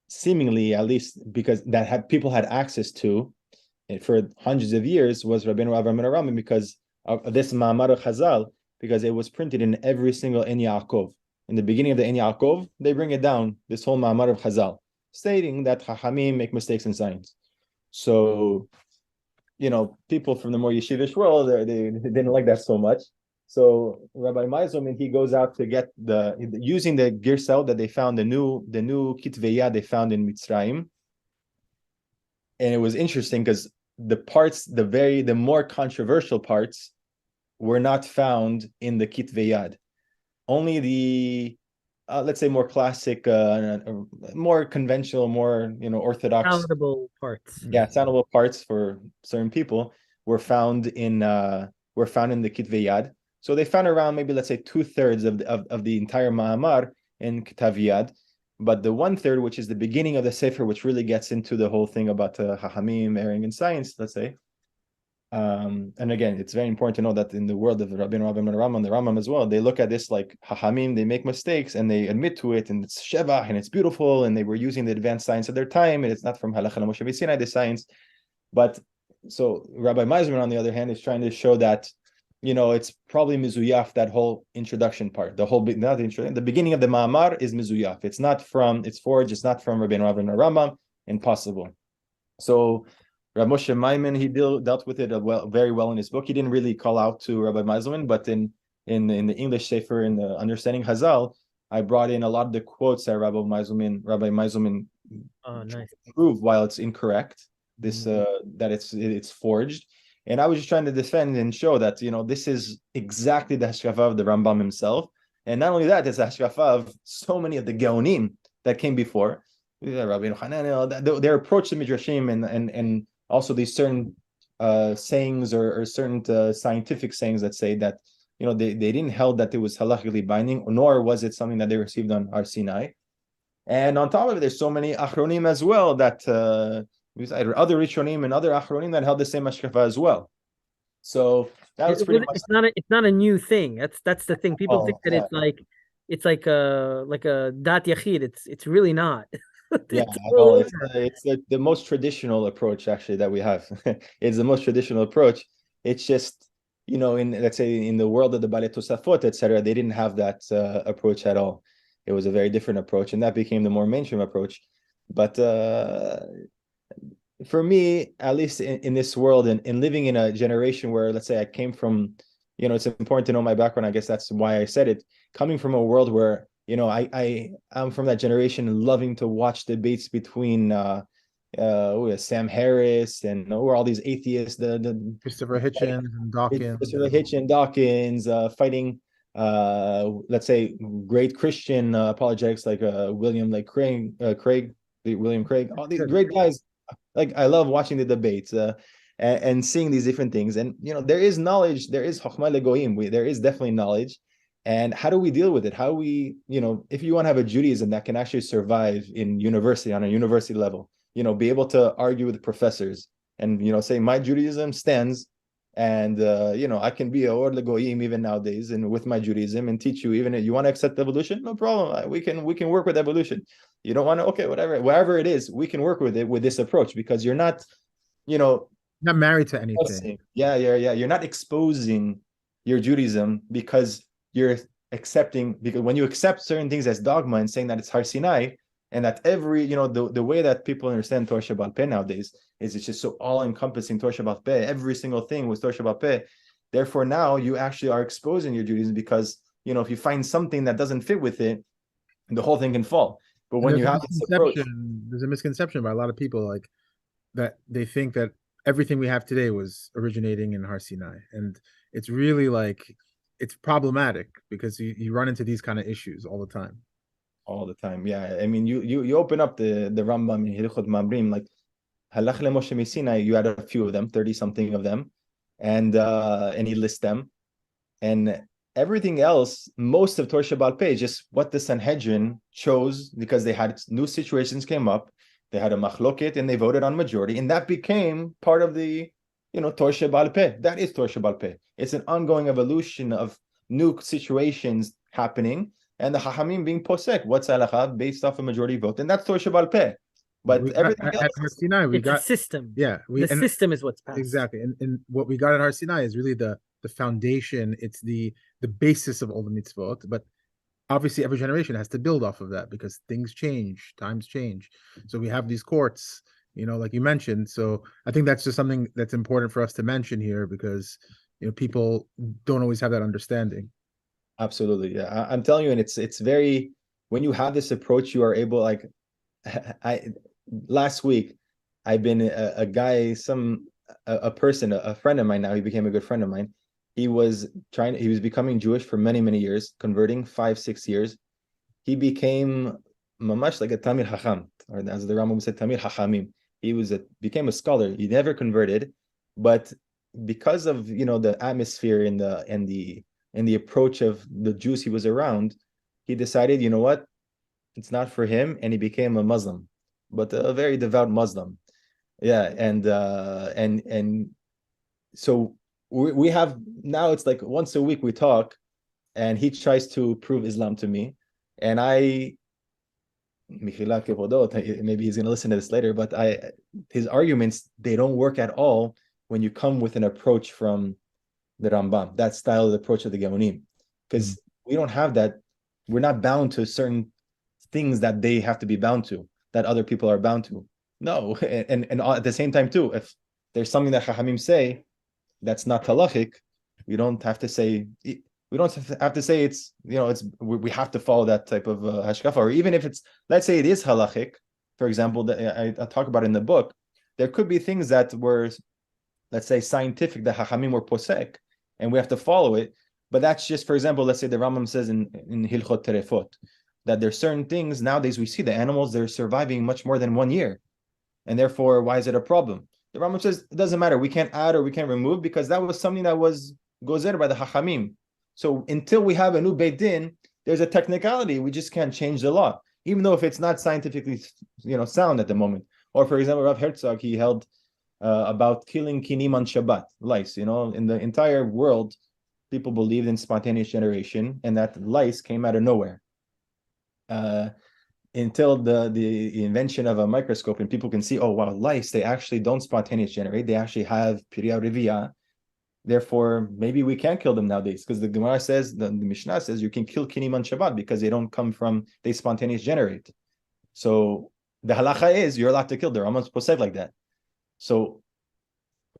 Speaker 2: seemingly, at least because people had access to for hundreds of years, was Rabbeinu Avraham Ben HaRambam, because of this Ma'amar Ḥazal, because it was printed in every single En Yaakov. In the beginning of the En Yaakov, they bring it down, this whole Ma'amar of Ḥazal, stating that Ḥakhamim make mistakes in science. So, people from the more yeshivish world, they didn't like that so much. So Rabbi Meiselman, he goes out to get using the Girsel that they found, the new Kitvei Yad they found in Mitzrayim. And it was interesting because the parts, the more controversial parts, were not found in the Kitvei Yad. Only the let's say more classic, more conventional, more orthodox,
Speaker 3: palatable parts.
Speaker 2: Yeah, palatable parts for certain people were found in the Kitvei Yad. So they found around maybe, let's say, 2/3 of the entire Ma'amar in Kitav Yad, but the 1/3, which is the beginning of the Sefer, which really gets into the whole thing about Ḥakhamim, erring in science, let's say. And again, it's very important to know that in the world of Rabbeinu Avraham Ben HaRambam, the Rambam as well, they look at this like Ḥakhamim, they make mistakes and they admit to it, and it's Shevach and it's beautiful, and they were using the advanced science of their time, and it's not from Halacha Moshe Sinai, the science. But so Rabbi Meiselman, on the other hand, is trying to show that it's probably mizuyaf, that whole introduction part, the beginning of the Ma'amar is mizuyaf. It's forged, it's not from Rabbeinu Avraham Ben HaRambam, impossible. So Rav Moshe Maimon, he dealt with it very well in his book. He didn't really call out to Rabbi Meiselman, but in the English Sefer, in the Understanding Ḥazal, I brought in a lot of the quotes that Rabbi Meiselman proved while it's incorrect. That it's forged. And I was just trying to defend and show that this is exactly the hashkafa of the Rambam himself, And not only that, there's the hashkafa of so many of the Geonim that came before. Rabbeinu Hananel, their approach to midrashim and also these certain sayings or certain scientific sayings that say that they didn't held that it was halachically binding, nor was it something that they received on Har Sinai. And on top of it, there's so many achronim as well that other rishonim and other achronim that held the same hashkafa as well. So that was pretty much.
Speaker 3: It's not a new thing. That's the thing. People think that it's like a dat yachid. It's really not.
Speaker 2: It's the most traditional approach actually that we have. It's the most traditional approach. It's just let's say in the world of the Balei Tosafot, etc., they didn't have that approach at all. It was a very different approach, and that became the more mainstream approach. But for me, at least in this world and living in a generation where, let's say, I came from, it's important to know my background. I guess that's why I said it. Coming from a world where, I'm from that generation loving to watch debates between Sam Harris and all these atheists, the
Speaker 1: Christopher Hitchens and Dawkins.
Speaker 2: Christopher Hitchens, Dawkins, fighting, let's say, great Christian apologetics like William Craig, all these great guys. Like, I love watching the debates and seeing these different things. And, there is knowledge, there is Chokhmah legoyim, there is definitely knowledge. And how do we deal with it? How we, if you want to have a Judaism that can actually survive in university, on a university level, be able to argue with professors and, say my Judaism stands and, I can be a or legoyim even nowadays and with my Judaism and teach you, even if you want to accept evolution, no problem. We can work with evolution. You don't want to, okay, wherever it is, we can work with it with this approach because you're not,
Speaker 1: not married to anything.
Speaker 2: Yeah. You're not exposing your Judaism because you're accepting, because when you accept certain things as dogma and saying that it's Har Sinai and that every, the way that people understand Torah Sheba'al Peh nowadays is it's just so all-encompassing Torah Sheba'al Peh, every single thing was Torah Sheba'al Peh. Therefore, now you actually are exposing your Judaism because, if you find something that doesn't fit with it, the whole thing can fall. But when you have this approach,
Speaker 1: there's a misconception by a lot of people like that they think that everything we have today was originating in Har Sinai, and it's really it's problematic because you run into these kind of issues all the time.
Speaker 2: All the time, yeah. I mean, you open up the Rambam in Hilchot Mamrim, like Halach leMoshe Sinai, you had a few of them, 30 something of them, and he lists them, and everything else, most of Torah Sheba'al Peh, just what the Sanhedrin chose because they had new situations came up. They had a machloket and they voted on majority, and that became part of the, Torah Sheba'al Peh. That is Torah Sheba'al Peh. It's an ongoing evolution of new situations happening, and the Ḥakhamim being posek, what's halacha based off a majority vote, and that's Torah Sheba'al Peh. But everything else,
Speaker 1: at Har Sinai,
Speaker 3: it's a system.
Speaker 1: Yeah,
Speaker 3: the system is what's passed.
Speaker 1: Exactly, and what we got at Har Sinai is really the foundation. It's the basis of all the mitzvot, but obviously every generation has to build off of that because things change, times change. So we have these courts, like you mentioned. So I think that's just something that's important for us to mention here because people don't always have that understanding.
Speaker 2: Absolutely, yeah. I'm telling you, and it's very, when you have this approach, you are able, like, last week I've been a guy, a person, a friend of mine now, he became a good friend of mine. He was becoming Jewish for many, many years, converting 5-6 years. He became mamash like a Tamir Hacham, or as the Rambam said, Tamir Ḥachamim. He became a scholar. He never converted, but because of the atmosphere and the approach of the Jews he was around, he decided, what, it's not for him, and he became a Muslim, but a very devout Muslim. Yeah, and so we have now, it's like once a week we talk, and he tries to prove Islam to me, and maybe he's gonna listen to this later, but his arguments, they don't work at all when you come with an approach from the Rambam, that style of the approach of the Geonim, because we don't have that. We're not bound to certain things that they have to be bound to, that other people are bound to. No, and at the same time too, if there's something that Ḥakhamim say that's not halachic, we don't have to say it's we have to follow that type of hashkafa, or even if it's, let's say it is halachic, for example, that I talk about in the book, there could be things that were, let's say, scientific, that Ḥakhamim were posek, and we have to follow it. But that's just, for example, let's say the Rambam says in Hilchot Terefot that there's certain things nowadays we see the animals, they're surviving much more than 1 year. And therefore, why is it a problem? The Rambam says it doesn't matter. We can't add or we can't remove because that was something that was gozer by the Ḥakhamim. So until we have a new Beit Din, there's a technicality. We just can't change the law, even though if it's not scientifically, sound at the moment. Or for example, Rav Herzog, he held about killing kinim on Shabbat, lice. In the entire world, people believed in spontaneous generation, and that lice came out of nowhere. Until the invention of a microscope, and people can see, oh wow, lice, they actually don't spontaneous generate. They actually have pirya revia. Therefore, maybe we can't kill them nowadays, because the Gemara says, the Mishnah says, you can kill kinim on Shabbat because they spontaneous generate. So the halacha is you're allowed to kill. The Rambam's posek like that. So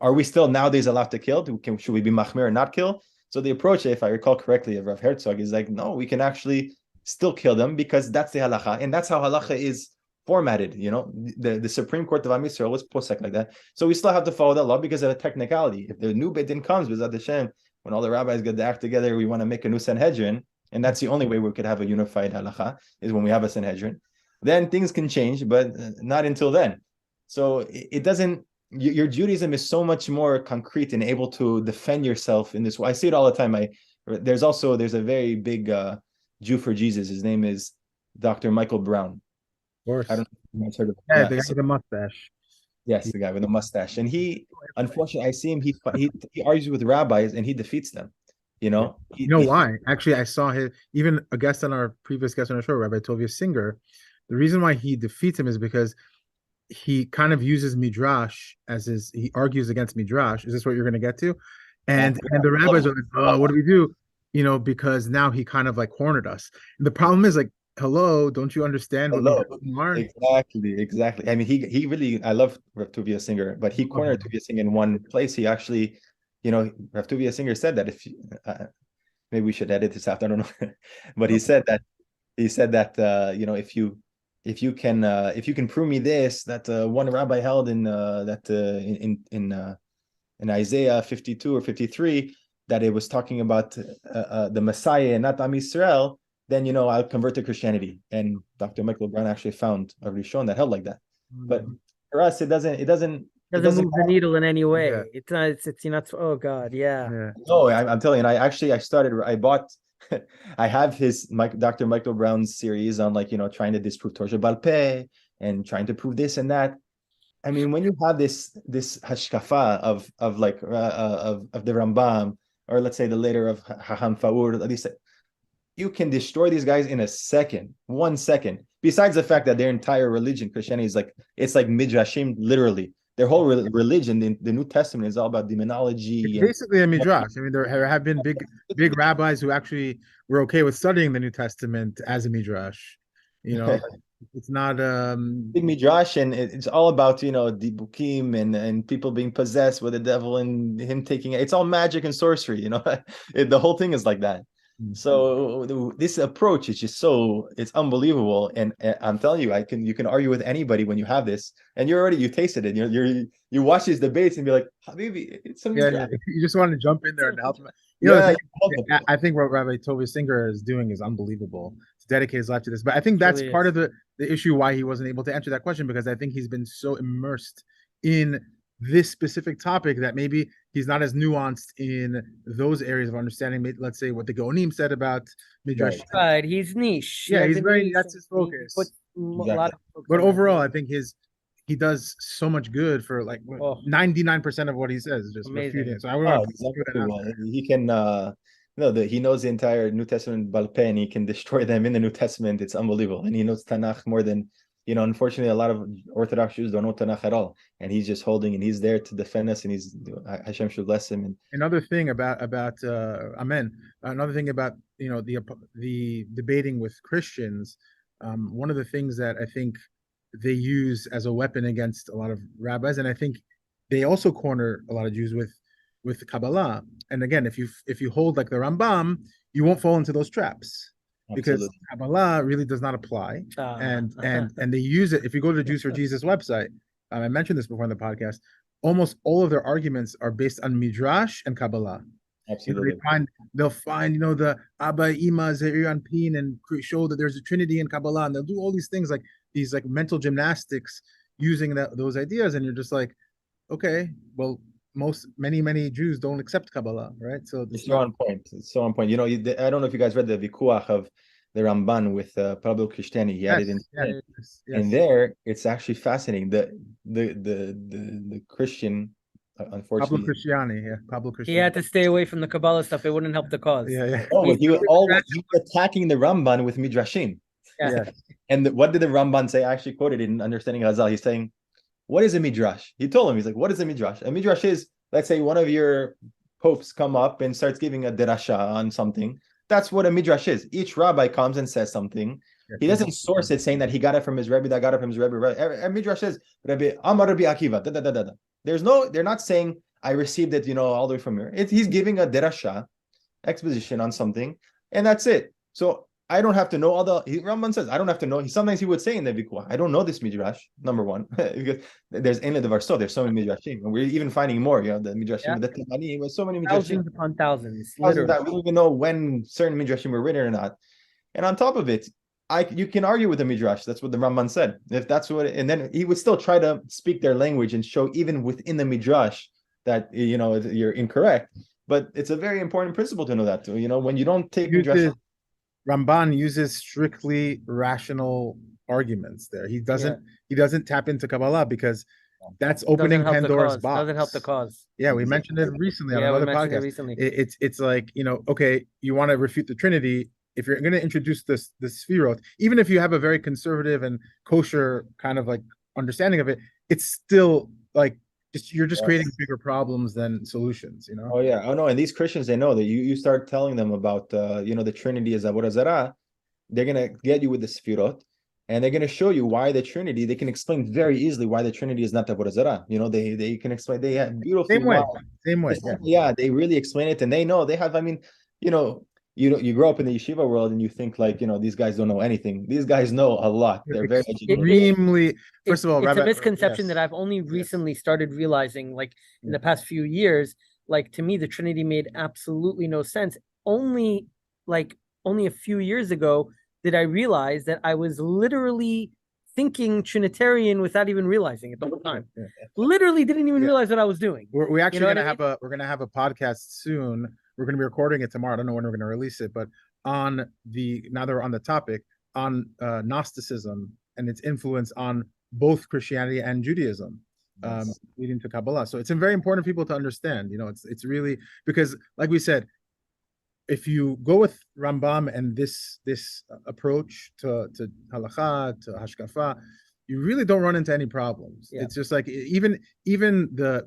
Speaker 2: are we still nowadays allowed to kill? Should we be machmir and not kill? So the approach, if I recall correctly, of Rav Herzog is like, no, we can actually still kill them because that's the halacha, and that's how halacha is formatted. The Supreme Court of Am Yisrael was posek like that. So we still have to follow that law because of a technicality. If the new Beit Din comes, B'ezrat Hashem, when all the rabbis get to act together, we want to make a new Sanhedrin, and that's the only way we could have a unified halacha is when we have a Sanhedrin. Then things can change, but not until then. So it doesn't. Your Judaism is so much more concrete and able to defend yourself in this way. I see it all the time. There's a very big Jew for Jesus. His name is Dr. Michael Brown.
Speaker 1: Of course.
Speaker 2: I don't know if you've heard of him.
Speaker 1: Yeah, the guy with the mustache.
Speaker 2: Yes, the guy with the mustache. And he, unfortunately, I see him, he argues with rabbis and he defeats them.
Speaker 1: Why? Actually, I saw even a guest on our previous guest on our show, Rabbi Tovia Singer. The reason why he defeats him is because he kind of uses midrash he argues against midrash. Is this what you're going to get to? And the rabbis are like, oh, what do we do? Because now he kind of like cornered us. And the problem is like, hello, don't you understand what we are?
Speaker 2: Exactly. I mean, he really, I love Rav Tuvia Singer, but he cornered Tuvia Singer in one place. He actually, Rav Tuvia Singer said that maybe we should edit this out. I don't know, but he said that if you can prove me this, that one rabbi held in Isaiah 52 or 53 that it was talking about the Messiah and not Am Yisrael, then I'll convert to Christianity. And Dr. Michael Brown actually found a Rishon that held like that. But for us, it doesn't move
Speaker 3: the needle in any way. Yeah. It's oh God, yeah.
Speaker 2: No, I'm telling you, I have his Dr. Michael Brown's series on trying to disprove Torah Bal Peh and trying to prove this and that. I mean, when you have this hashkafa of the Rambam, or let's say the later of Haham Faur, at least you can destroy these guys in 1 second. Besides the fact that their entire religion, Christianity, it's like midrashim, literally. Their whole religion, the New Testament, is all about demonology.
Speaker 1: It's basically a midrash. I mean, there have been big rabbis who actually were okay with studying the New Testament as a midrash. It's not
Speaker 2: big midrash, and it's all about dibukim and people being possessed with the devil and him taking it. It's all magic and sorcery. The whole thing is like that. So this approach is just it's unbelievable, and I'm telling you, you can argue with anybody when you have this, and you tasted it. You watch these debates and be like, Habibi, it's something.
Speaker 1: Yeah. You just want to jump in there and help them. I think what Rabbi Tovia Singer is doing is unbelievable to dedicate his life to this. But I think that's part of the issue why he wasn't able to answer that question, because I think he's been so immersed in this specific topic that maybe he's not as nuanced in those areas of understanding. Let's say what the Geonim said about midrash.
Speaker 3: Right, he's niche.
Speaker 1: Yeah, that's his focus. But overall, I think he does so much good for 99% of what he says is just refuting. So I would
Speaker 2: he can he knows the entire New Testament Bal Peh, and he can destroy them in the New Testament. It's unbelievable, and he knows Tanakh more than. Unfortunately, a lot of Orthodox Jews don't know Tanakh at all, and he's just holding, and he's there to defend us, and Hashem should bless him. And
Speaker 1: another thing about Amen. Another thing about the debating with Christians. One of the things that I think they use as a weapon against a lot of rabbis, and I think they also corner a lot of Jews with Kabbalah. And again, if you hold like the Rambam, you won't fall into those traps. Because Kabbalah really does not apply, and they use it. If you go to the Jews for Jesus website, I mentioned this before in the podcast. Almost all of their arguments are based on midrash and Kabbalah.
Speaker 2: Absolutely.
Speaker 1: They'll find the Abba, Ima, Zeir, and Pin, and show that there's a Trinity in Kabbalah, and they'll do all these things like these like mental gymnastics using those ideas, and you're just like, okay, well, many Jews don't accept Kabbalah, right? So
Speaker 2: it's so on point. It's so on point. I don't know if you guys read the Vikuach of the Ramban with Pablo Cristiani. He added in, and there it's actually fascinating. The Christian, unfortunately,
Speaker 1: Pablo Cristiani.
Speaker 3: He had to stay away from the Kabbalah stuff. It wouldn't help the cause.
Speaker 2: Oh, he was attacking the Ramban with midrashim.
Speaker 3: Yeah.
Speaker 2: And what did the Ramban say? I actually quoted it in Understanding Ḥazal. He's saying, what is a midrash? He told him, he's like, what is a midrash? A midrash is, let's say one of your popes come up and starts giving a derasha on something. That's what a midrash is. Each rabbi comes and says something. He doesn't source it saying that he got it from his Rebbe, that got it from his Rebbe. A midrash says, Rabbi Amar Rabbi Akiva. They're not saying I received it, all the way from here. He's giving a derasha, exposition on something, and that's it. So I don't have to know Ramban says, I don't have to know. Sometimes he would say in the Vikwa, I don't know this midrash, number one, because there's Ein Ledavar, there's so many midrashim, and we're even finding more, the midrashim, the Temani, so many midrashim.
Speaker 3: Thousands upon thousands, literally.
Speaker 2: That we don't even know when certain midrashim were written or not. And on top of it, you can argue with the midrash. That's what the Ramban said. If that's what, and then he would still try to speak their language and show even within the midrash that, you're incorrect. But it's a very important principle to know that too. When you don't take midrash.
Speaker 1: Ramban uses strictly rational arguments there. He doesn't tap into Kabbalah because that's opening Pandora's box.
Speaker 3: Doesn't help the cause.
Speaker 1: Yeah, we mentioned it recently on another podcast. It's like, okay, you want to refute the Trinity. If you're going to introduce this Sefirot, even if you have a very conservative and kosher kind of like understanding of it, it's still like you're just creating bigger problems than solutions,
Speaker 2: Oh yeah. Oh no. And these Christians, they know that you start telling them about the Trinity is Avodah Zarah, they're gonna get you with the Sefirot, and they're gonna show you why the Trinity. They can explain very easily why the Trinity is not Avodah Zarah. They can explain. They have beautiful
Speaker 1: same way.
Speaker 2: Yeah, they really explain it, and they know they have. I mean, you grow up in the yeshiva world and you think like, these guys don't know anything. These guys know a lot. They're very
Speaker 1: extremely. First of all,
Speaker 3: it's a misconception that I've only recently started realizing, like in the past few years. Like to me, the Trinity made absolutely no sense. Only a few years ago did I realize that I was literally thinking Trinitarian without even realizing it the whole time. Literally didn't even realize what I was doing.
Speaker 1: We're actually gonna have a podcast soon. We're going to be recording it tomorrow. I don't know when we're going to release it, but now that we're on the topic, on Gnosticism and its influence on both Christianity and Judaism, leading to Kabbalah. So it's very important for people to understand. It's really, because like we said, if you go with Rambam and this approach to halakha, to hashkafa, you really don't run into any problems. It's just like we had a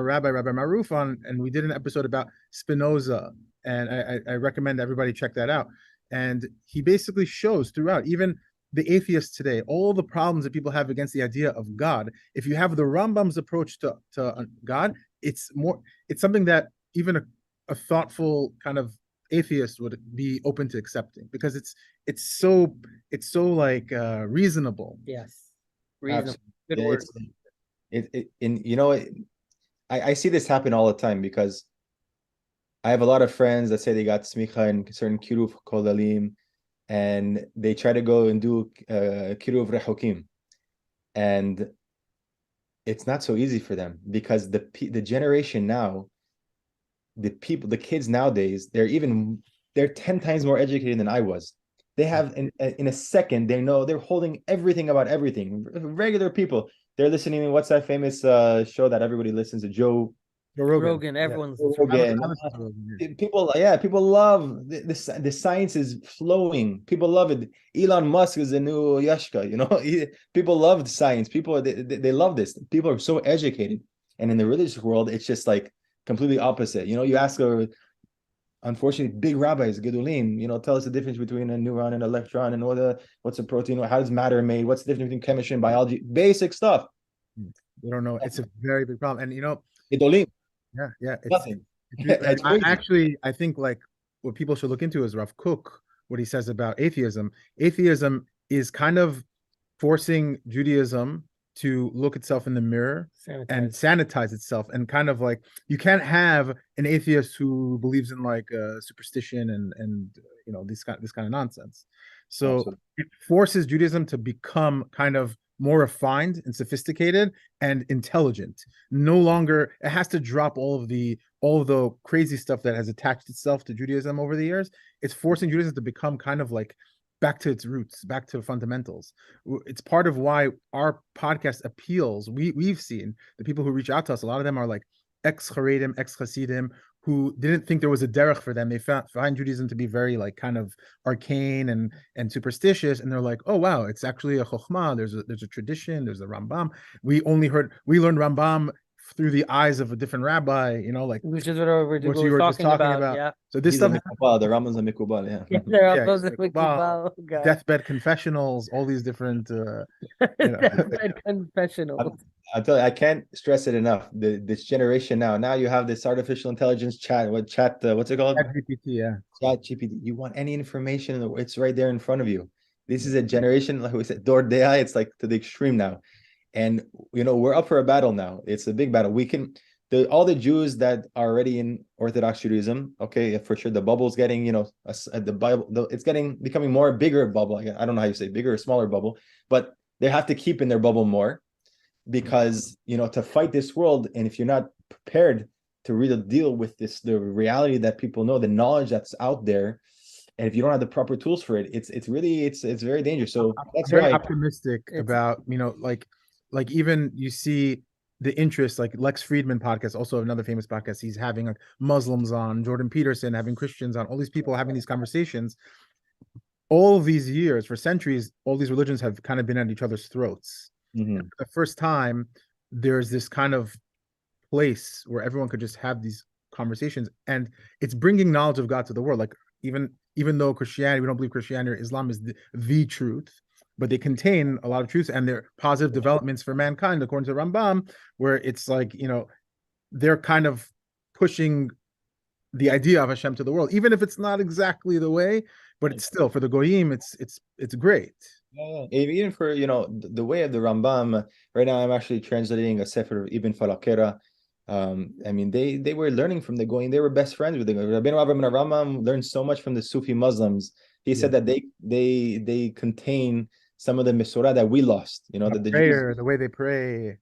Speaker 1: Rabbi Maruf on, and we did an episode about Spinoza, and I recommend everybody check that out. And he basically shows throughout, even the atheists today, all the problems that people have against the idea of God. If you have the Rambam's approach to God, it's something that even a thoughtful kind of atheist would be open to accepting, because it's so like reasonable.
Speaker 3: Yes, reasonable. Good word.
Speaker 2: I see this happen all the time, because I have a lot of friends that say they got smicha in certain Kiruv kodalim, and they try to go and do Kiruv rehukim, and it's not so easy for them, because the generation now, the kids nowadays, they're 10 times more educated than I was. They have in a second, they're holding everything about everything. Regular people, they're listening to, what's that famous show that everybody listens to, Joe
Speaker 3: Rogan. Everyone listens to
Speaker 2: Rogan. People love the science is flowing. People love it. Elon Musk is the new Yashka. People love the science. People they love this. People are so educated, and in the religious world, it's just like completely opposite. You ask unfortunately big rabbis, gedolim, tell us the difference between a neuron and electron, and what's a protein, how does matter made, what's the difference between chemistry and biology, basic stuff.
Speaker 1: They don't know. It's a very big problem. And
Speaker 2: gedolim.
Speaker 1: Yeah,
Speaker 2: nothing.
Speaker 1: I think like what people should look into is Rav Kook, what he says about atheism. Atheism is kind of forcing Judaism to look itself in the mirror and
Speaker 3: Sanitize.
Speaker 1: sanitize itself, and kind of like, you can't have an atheist who believes in like superstition and this kind of nonsense. So
Speaker 2: Absolutely.
Speaker 1: it forces Judaism to become kind of more refined and sophisticated and intelligent. No longer, it has to drop all of the crazy stuff that has attached itself to Judaism over the years. It's forcing Judaism to become kind of like back to its roots, back to fundamentals. It's part of why our podcast appeals. We've seen the people who reach out to us, a lot of them are like ex-Haredim, ex-Hasidim, who didn't think there was a derech for them. They find Judaism to be very like kind of arcane and superstitious, and they're like, oh wow, it's actually a chokhmah. There's a tradition. There's a Rambam. We learned Rambam through the eyes of a different rabbi. Like
Speaker 3: Which is what Berdugo
Speaker 1: you were
Speaker 3: was
Speaker 1: just talking about.
Speaker 3: Yeah.
Speaker 1: So this
Speaker 2: He's a
Speaker 1: stuff,
Speaker 2: mikubal. The Rambam's a mikubal. Yeah.
Speaker 3: Yeah,
Speaker 1: yeah,
Speaker 3: those are
Speaker 1: Iqbal,
Speaker 3: guy.
Speaker 1: deathbed confessionals, all these different
Speaker 3: Deathbed confessional.
Speaker 2: I tell you, I can't stress it enough. This generation now you have this artificial intelligence what's it called?
Speaker 1: GPT, yeah.
Speaker 2: Chat GPT. You want any information, it's right there in front of you. This is a generation, like we said, Dor Dei, it's like to the extreme now. And we're up for a battle now. It's a big battle. We can all the Jews that are already in Orthodox Judaism, okay, for sure the bubble's getting, the Bible, it's becoming more bigger bubble. I don't know how you say bigger or smaller bubble, but they have to keep in their bubble more, because to fight this world, and if you're not prepared to really deal with the reality that people know, the knowledge that's out there, and if you don't have the proper tools for it, it's very dangerous. So that's
Speaker 1: very
Speaker 2: why
Speaker 1: optimistic about like even you see the interest, like Lex Friedman podcast, also another famous podcast. He's having like Muslims on, Jordan Peterson having Christians on, all these people having these conversations. All of these years, for centuries, all these religions have kind of been at each other's throats.
Speaker 2: Mm-hmm.
Speaker 1: For the first time, there's this kind of place where everyone could just have these conversations, and it's bringing knowledge of God to the world. Like even though Christianity, we don't believe Christianity or Islam is the truth, but they contain a lot of truths, and they're positive developments for mankind, according to Rambam, where it's like, they're kind of pushing the idea of Hashem to the world, even if it's not exactly the way, but it's still, for the Goyim, it's great.
Speaker 2: Yeah. Even for the way of the Rambam. Right now, I'm actually translating a sefer of Ibn Falakera. They were learning from the Goyim. They were best friends with the Goyim. Rabbeinu Avraham Ben HaRambam learned so much from the Sufi Muslims. He said that they contain some of the Mesorah that we lost. The
Speaker 1: prayer, the way they pray,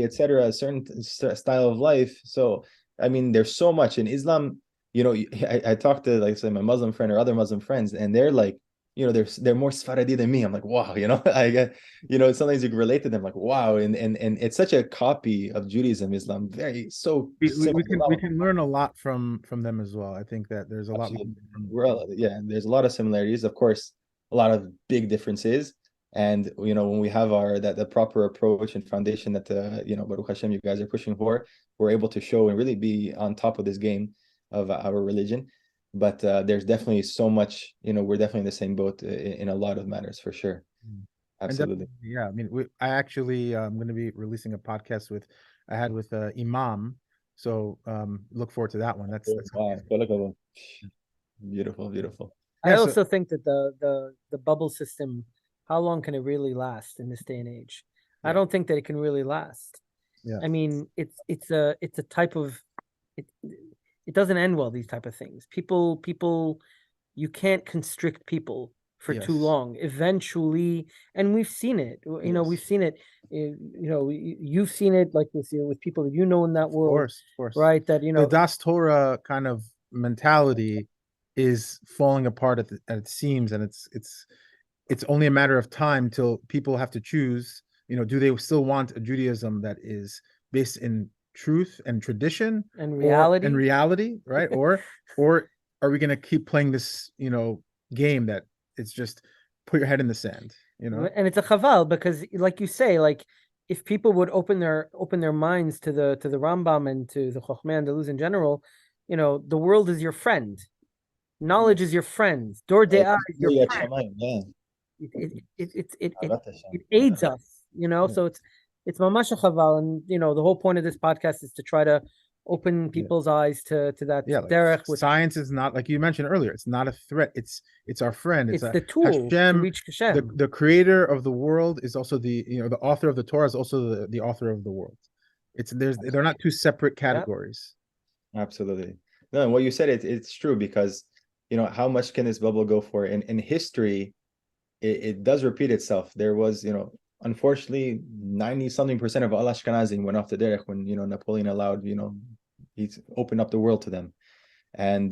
Speaker 2: etc. A certain style of life. So there's so much in Islam. I talked to, like, say, my Muslim friend or other Muslim friends, and they're like, they're more Sephardi than me. I'm like, wow, I get, sometimes you can relate to them, like, wow, and it's such a copy of Judaism, Islam, very so.
Speaker 1: We can learn a lot from them as well. I think that there's a lot.
Speaker 2: There's a lot of similarities, of course, a lot of big differences, and when we have the proper approach and foundation that Baruch Hashem, you guys are pushing for, we're able to show and really be on top of this game of our religion. But there's definitely so much, we're definitely in the same boat in a lot of matters, for sure. Absolutely.
Speaker 1: Yeah. I actually, I'm going to be releasing a podcast with Imam. So look forward to that one. That's
Speaker 2: wow. Beautiful.
Speaker 3: I also think that the bubble system, how long can it really last in this day and age? I don't think that it can really last.
Speaker 1: Yeah.
Speaker 3: It's a type of it doesn't end well, these type of things. People, you can't constrict people for too long. Eventually, and we've seen it. We've seen it. You've seen it, like with people that in that world.
Speaker 1: Of course.
Speaker 3: Right? That
Speaker 1: the Das Torah kind of mentality is falling apart at its seams, and it's only a matter of time till people have to choose. Do they still want a Judaism that is based in truth and tradition
Speaker 3: and reality,
Speaker 1: right? or are we going to keep playing this game that it's just put your head in the sand,
Speaker 3: and it's a Ḥazal, because like you say, like, if people would open their minds to the Rambam and to the Ḥakhamim Andalus in general, the world is your friend, knowledge is your friend, Dor Dei is your friend. It aids us, so it's mamash a Ḥazal. And the whole point of this podcast is to try to open people's eyes to that
Speaker 1: Yeah, like
Speaker 3: derech, which
Speaker 1: science is not, like you mentioned earlier, it's not a threat. It's our friend.
Speaker 3: it's
Speaker 1: a
Speaker 3: the tool to
Speaker 1: Hashem,
Speaker 3: reach Hashem.
Speaker 1: the creator of the world is also the author of the Torah is also the author of the world. They're not two separate categories.
Speaker 2: Absolutely. No, and what you said, it's true, because how much can this bubble go for? In history, it does repeat itself. There was, unfortunately, 90-something% of all Ashkenazim went off the derech when Napoleon allowed, he opened up the world to them. And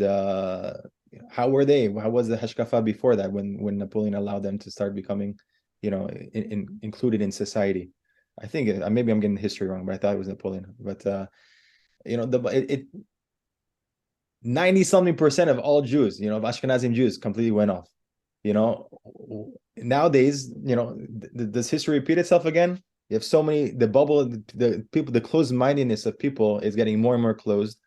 Speaker 2: how were they? How was the hashkafa before that, when Napoleon allowed them to start becoming, included in society? I think maybe I'm getting the history wrong, but I thought it was Napoleon. But 90-something% of all Jews, of Ashkenazim Jews, completely went off. Nowadays, does history repeat itself again? You have so many, the bubble, the people, the closed-mindedness of people is getting more and more closed.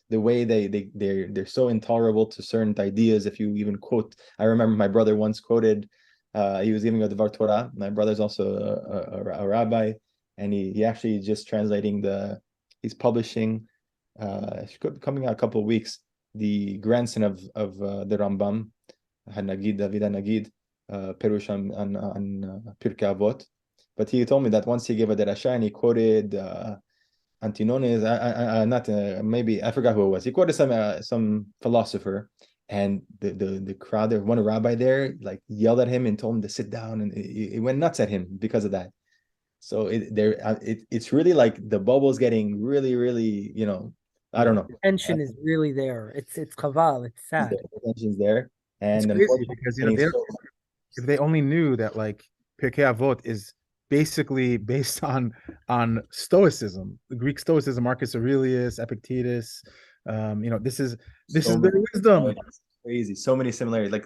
Speaker 2: The way they're so intolerable to certain ideas. If you even quote, I remember my brother once quoted, he was giving a Devar Torah. My brother's also a rabbi, and he actually just translating he's publishing, coming out a couple of weeks, the grandson of the Rambam, Nagid, David Nagid, Perush on Pirkei Avot. But he told me that once he gave a derasha and he quoted Antinones, maybe I forgot who it was. He quoted some philosopher, and the crowd there, one rabbi there, like yelled at him and told him to sit down, and it went nuts at him because of that. So it's really like the bubble's getting really, really, I don't know.
Speaker 3: The tension is really there. It's Ḥazal. It's sad.
Speaker 2: The tension's there, and
Speaker 1: because if they only knew that, like, Pirkei Avot is basically based on Stoicism, the Greek Stoicism, Marcus Aurelius, Epictetus. This is their wisdom.
Speaker 2: Crazy, so many similarities. Like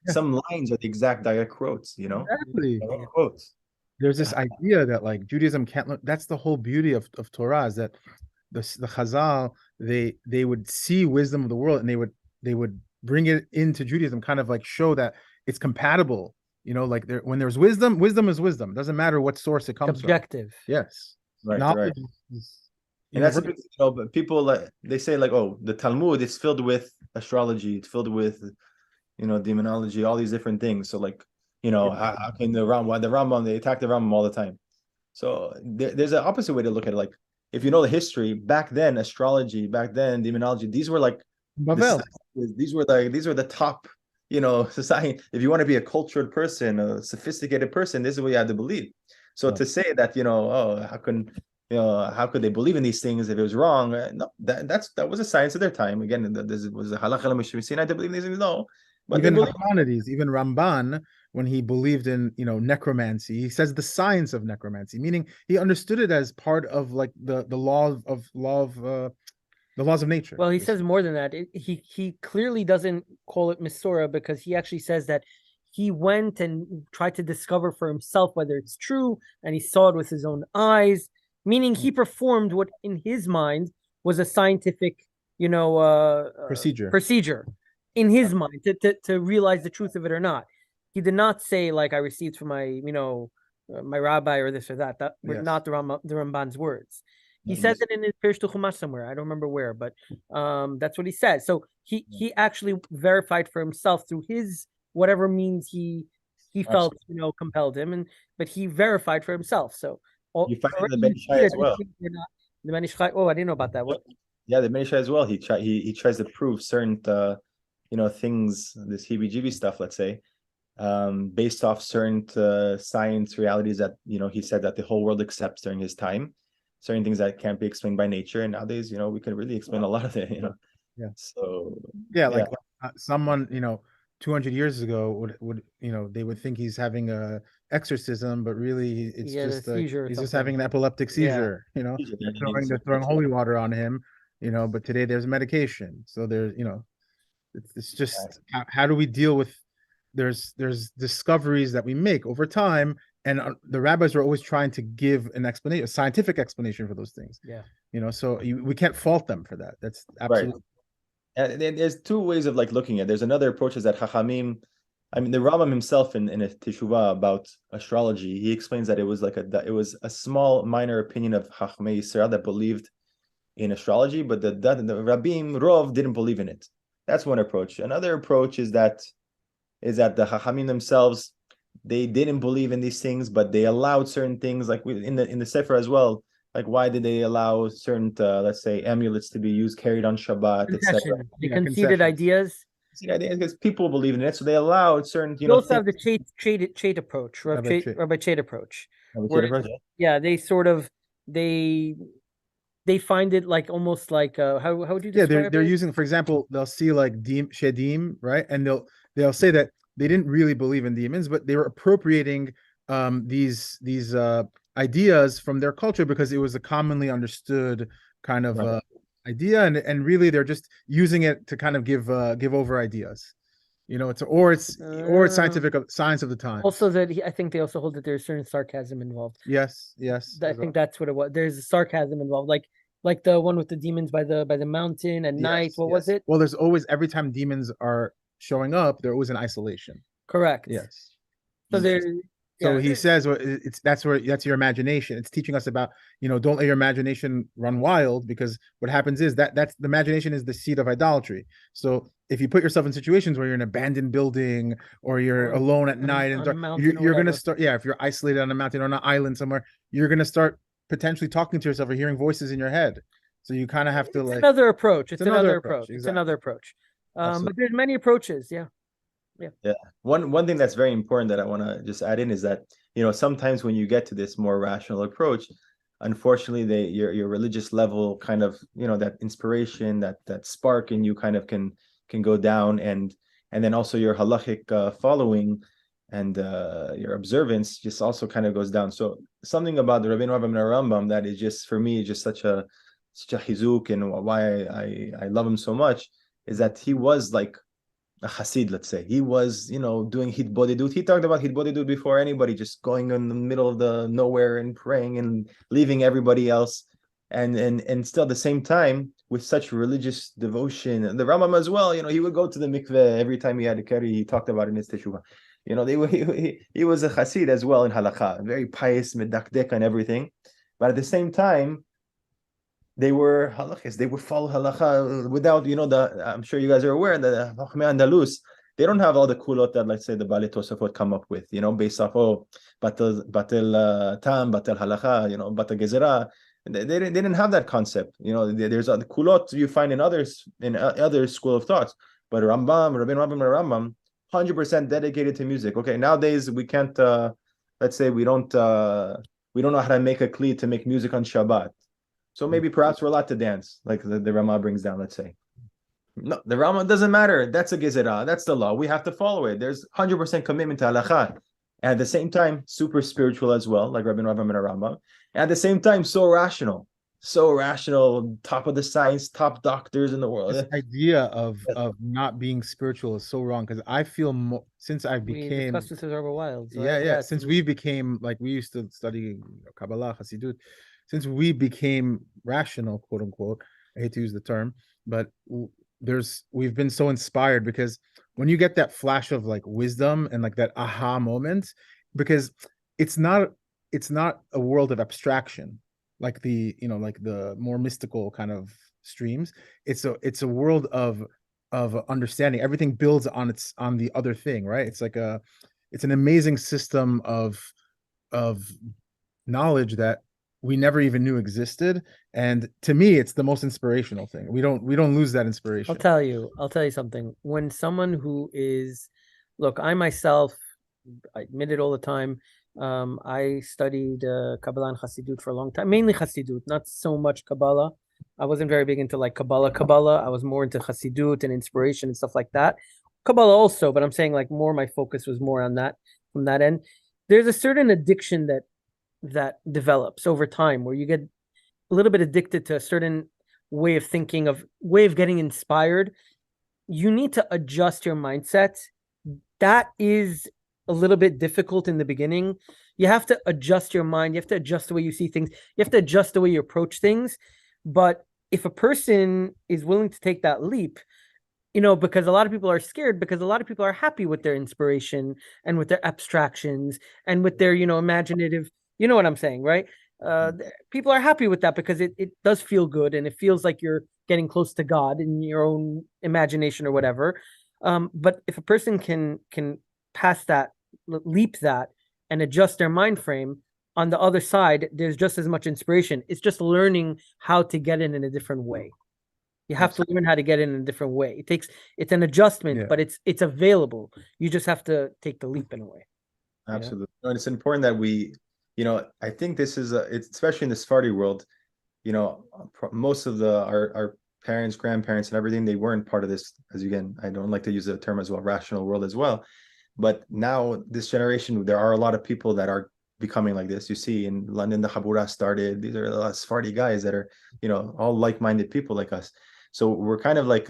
Speaker 2: some lines are the exact direct quotes.
Speaker 1: Exactly.
Speaker 2: Quotes.
Speaker 1: There's this idea that, like, Judaism can't learn. That's the whole beauty of Torah, is that the Ḥazal, they would see wisdom of the world, and they would bring it into Judaism, kind of like show that it's compatible. Like when there's wisdom is wisdom. It doesn't matter what source it comes
Speaker 3: Objective.
Speaker 1: from. Yes.
Speaker 2: Right. And that's but people, they say, like, oh, the Talmud is filled with astrology, it's filled with demonology, all these different things. So, like, how can the Rambam, they attack the Rambam all the time. So there's an opposite way to look at it. Like, if you know the history, back then, astrology, back then, demonology, these were like these were the top, society. If you want to be a cultured person, a sophisticated person, this is what you have to believe. So to say that, how could they believe in these things if it was wrong? No, that was a science of their time. Again, this was a halakha l'mishmisiyin to believe in these things. No, but
Speaker 1: even Ramban, when he believed in necromancy, he says the science of necromancy, meaning he understood it as part of, like, the law the laws of nature.
Speaker 3: Well, he says more than that. He clearly doesn't call it Misora, because he actually says that he went and tried to discover for himself whether it's true, and he saw it with his own eyes, meaning he performed what in his mind was a scientific, procedure in his mind to realize the truth of it or not. He did not say, like, I received from my, my rabbi or this or that. That were not the Ramban's words. He says it in his Pirush Chumash somewhere. I don't remember where, but that's what he says. So he actually verified for himself through his whatever means he felt compelled him, but he verified for himself. So
Speaker 2: you find it in the Ben Ishai as well.
Speaker 3: The Ben Ishai. Oh, I didn't know about that. What?
Speaker 2: Yeah, the Ben Ishai as well. He tries to prove certain things, this heebie-jeebie stuff, let's say, based off certain science realities that he said that the whole world accepts during his time. Certain things that can't be explained by nature, and nowadays, we can really explain a lot of it.
Speaker 1: Yeah.
Speaker 2: So
Speaker 1: someone 200 years ago would they would think he's having a exorcism, but really it's just he's just having an epileptic seizure. They're throwing holy water on him. But today there's medication. So there's it's just how do we deal with there's discoveries that we make over time. And the rabbis are always trying to give an explanation, a scientific explanation for those things. Yeah. So we can't fault them for that. That's absolutely
Speaker 2: right. And there's two ways of, like, looking at it. There's another approach is that Ḥakhamim, the Rambam himself in a Teshuvah about astrology, he explains that it was a small minor opinion of Ḥakhamei Yisrael that believed in astrology, but the Rabbim Rov didn't believe in it. That's one approach. Another approach is that the Ḥakhamim themselves, they didn't believe in these things, but they allowed certain things, like in the Sefer as well. Like, why did they allow certain, let's say, amulets to be used, carried on Shabbat, etc.?
Speaker 3: They conceded ideas.
Speaker 2: Because people believe in it, so they allowed certain,
Speaker 3: You also have the Chait approach, Rabbi Chait approach. Yeah, they sort of they find it like almost like how would you describe
Speaker 1: they're using, for example, they'll see like shedim, right, and they'll say that they didn't really believe in demons, but they were appropriating these ideas from their culture because it was a commonly understood kind of idea, and really they're just using it to kind of give over ideas. It's scientific science of the time.
Speaker 3: Also, that I think they also hold that there's certain sarcasm involved.
Speaker 1: Yes.
Speaker 3: I think that's what it was. There's a sarcasm involved, like the one with the demons by the mountain at night. What was it?
Speaker 1: Well, there's always, every time demons are showing up, they're always in isolation.
Speaker 3: Correct.
Speaker 1: Yes.
Speaker 3: So
Speaker 1: he says, that's your imagination. It's teaching us about, don't let your imagination run wild, because what happens is that's the imagination is the seed of idolatry. So if you put yourself in situations where you're in an abandoned building or you're alone at night and you're going to start, if you're isolated on a mountain or on an island somewhere, you're going to start potentially talking to yourself or hearing voices in your head. So you kind of have to
Speaker 3: another approach. It's another approach. Exactly. It's another approach. But there's many approaches. Yeah.
Speaker 2: One thing that's very important that I want to just add in is that, sometimes when you get to this more rational approach, unfortunately, your religious level kind of, that inspiration, that spark in you kind of can go down, and then also your halachic following and your observance just also kind of goes down. So something about the Rabbeinu Avraham Ben HaRambam that is just, for me, just such a chizuk, and why I love him so much is that he was like a Hasid, let's say. He was, doing hitbodedut. He talked about hitbodedut before anybody, just going in the middle of the nowhere and praying and leaving everybody else. And still at the same time, with such religious devotion. The Rambam as well, he would go to the mikveh every time he had a carry. He talked about it in his teshuvah. He was a Hasid as well in halakha, very pious, medakdek and everything. But at the same time, they were halachis. They would follow halacha without, I'm sure you guys are aware that Ḥakhamim Andalus, they don't have all the kulot that, let's say, the Bali Tosafot come up with, based off, batel tam, batel halacha, batel gezerah. They didn't have that concept. There's other kulot you find in other school of thoughts. But Rabbeinu Avraham Ben HaRambam, 100% dedicated to music. Okay, nowadays we can't, let's say we don't know how to make a kli to make music on Shabbat. So maybe perhaps we're allowed to dance, like the Rama brings down, let's say. No, the Rama doesn't matter. That's a gezerah. That's the law. We have to follow it. There's 100% commitment to halakha. And at the same time, super spiritual as well, like Rabbeinu Avraham Ben HaRambam. And at the same time, so rational, top of the science, top doctors in the world.
Speaker 1: This idea of not being spiritual is so wrong, because I feel more since I became.
Speaker 3: We discussed this with Rabbi Wild.
Speaker 1: Yeah. Since we became, like, we used to study Kabbalah, Hasidut. Since we became rational, quote unquote, I hate to use the term, but we've been so inspired, because when you get that flash of like wisdom and like that aha moment, because it's not a world of abstraction like the more mystical kind of streams. It's a world of understanding. Everything builds on the other thing, right? It's like it's an amazing system of knowledge that we never even knew existed. And to me, it's the most inspirational thing. We don't lose that inspiration.
Speaker 3: I'll tell you something. When someone who is, look, I myself, I admit it all the time, I studied Kabbalah and Hasidut for a long time, mainly Hasidut, not so much Kabbalah. I wasn't very big into like Kabbalah. I was more into Hasidut and inspiration and stuff like that. Kabbalah also, but I'm saying like more my focus was more on that, from that end. There's a certain addiction that develops over time, where you get a little bit addicted to a certain way of thinking, way of getting inspired. You need to adjust your mindset. That is a little bit difficult in the beginning. You have to adjust your mind. You have to adjust the way you see things. You have to adjust the way you approach things. But if a person is willing to take that leap, because a lot of people are scared, because a lot of people are happy with their inspiration and with their abstractions and with their, imaginative, you know what I'm saying, right? people are happy with that because it does feel good and it feels like you're getting close to God in your own imagination or whatever. But if a person can pass that, leap that, and adjust their mind frame, on the other side, there's just as much inspiration. It's just learning how to get in a different way. You have to learn how to get in a different way. It's an adjustment, but it's available. You just have to take the leap in a way.
Speaker 2: Absolutely. And it's important that we, I think this is it's especially in the Sephardi world, most of our parents, grandparents, and everything, they weren't part of this. As again, I don't like to use the term as well, rational world as well. But now this generation, there are a lot of people that are becoming like this. You see in London, the Habura started. These are a lot of Sephardi guys that are, all like-minded people like us. So we're kind of like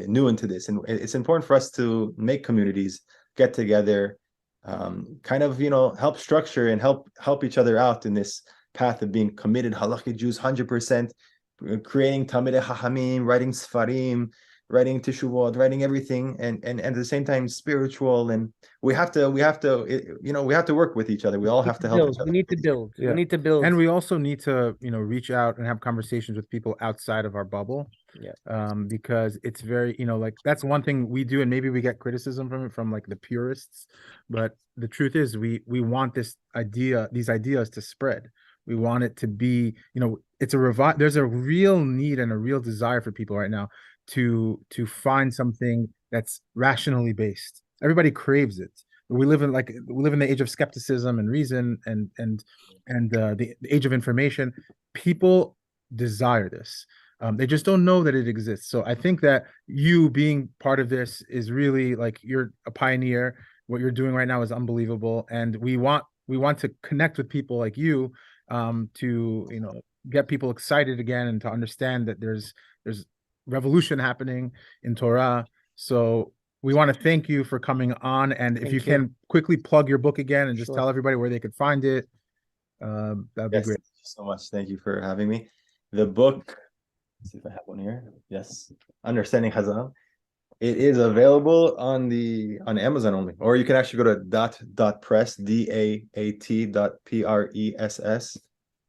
Speaker 2: new into this, and it's important for us to make communities, get together, kind of help structure and help each other out in this path of being committed halakhic Jews, 100%, creating Talmidei Ḥakhamim, writing Sfarim, writing Teshuvot, writing everything, and at the same time spiritual. And we have to work with each other. We all have to help each other.
Speaker 3: We need to build. We need to build,
Speaker 1: and we also need to reach out and have conversations with people outside of our bubble. Because it's very like that's one thing we do, and maybe we get criticism from like the purists, but the truth is we want these ideas to spread. We want it to be there's a real need and a real desire for people right now to find something that's rationally based. Everybody craves it. We live in the age of skepticism and reason and the age of information. People desire this. They just don't know that it exists. So I think that you being part of this is really like you're a pioneer. What you're doing right now is unbelievable, and we want to connect with people like you to get people excited again and to understand that there's revolution happening in Torah. So we want to thank you for coming on, and if you can quickly plug your book again and just tell everybody where they could find it, that'd be great.
Speaker 2: Thank you so much. Thank you for having me. The book, let's see if I have one here. Yes, Understanding Ḥazal. It is available on Amazon only, or you can actually go to dot.press, DAAT.PRESS,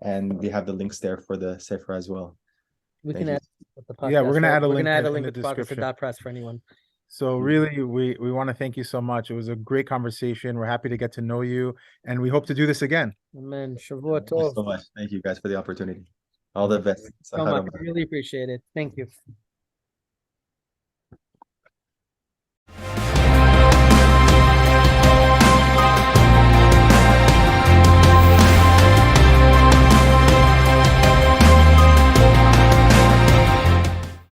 Speaker 2: and we have the links there for the Sefer as well.
Speaker 3: We can add the podcast.
Speaker 1: Yeah, we're gonna add a link
Speaker 3: in the
Speaker 1: description.
Speaker 3: .press for anyone.
Speaker 1: So really, we want to thank you so much. It was a great conversation. We're happy to get to know you, and we hope to do this again.
Speaker 3: Amen. Shavua
Speaker 2: Thank you so much. Thank you guys for the opportunity. All the best.
Speaker 3: So much. I really appreciate it. Thank you.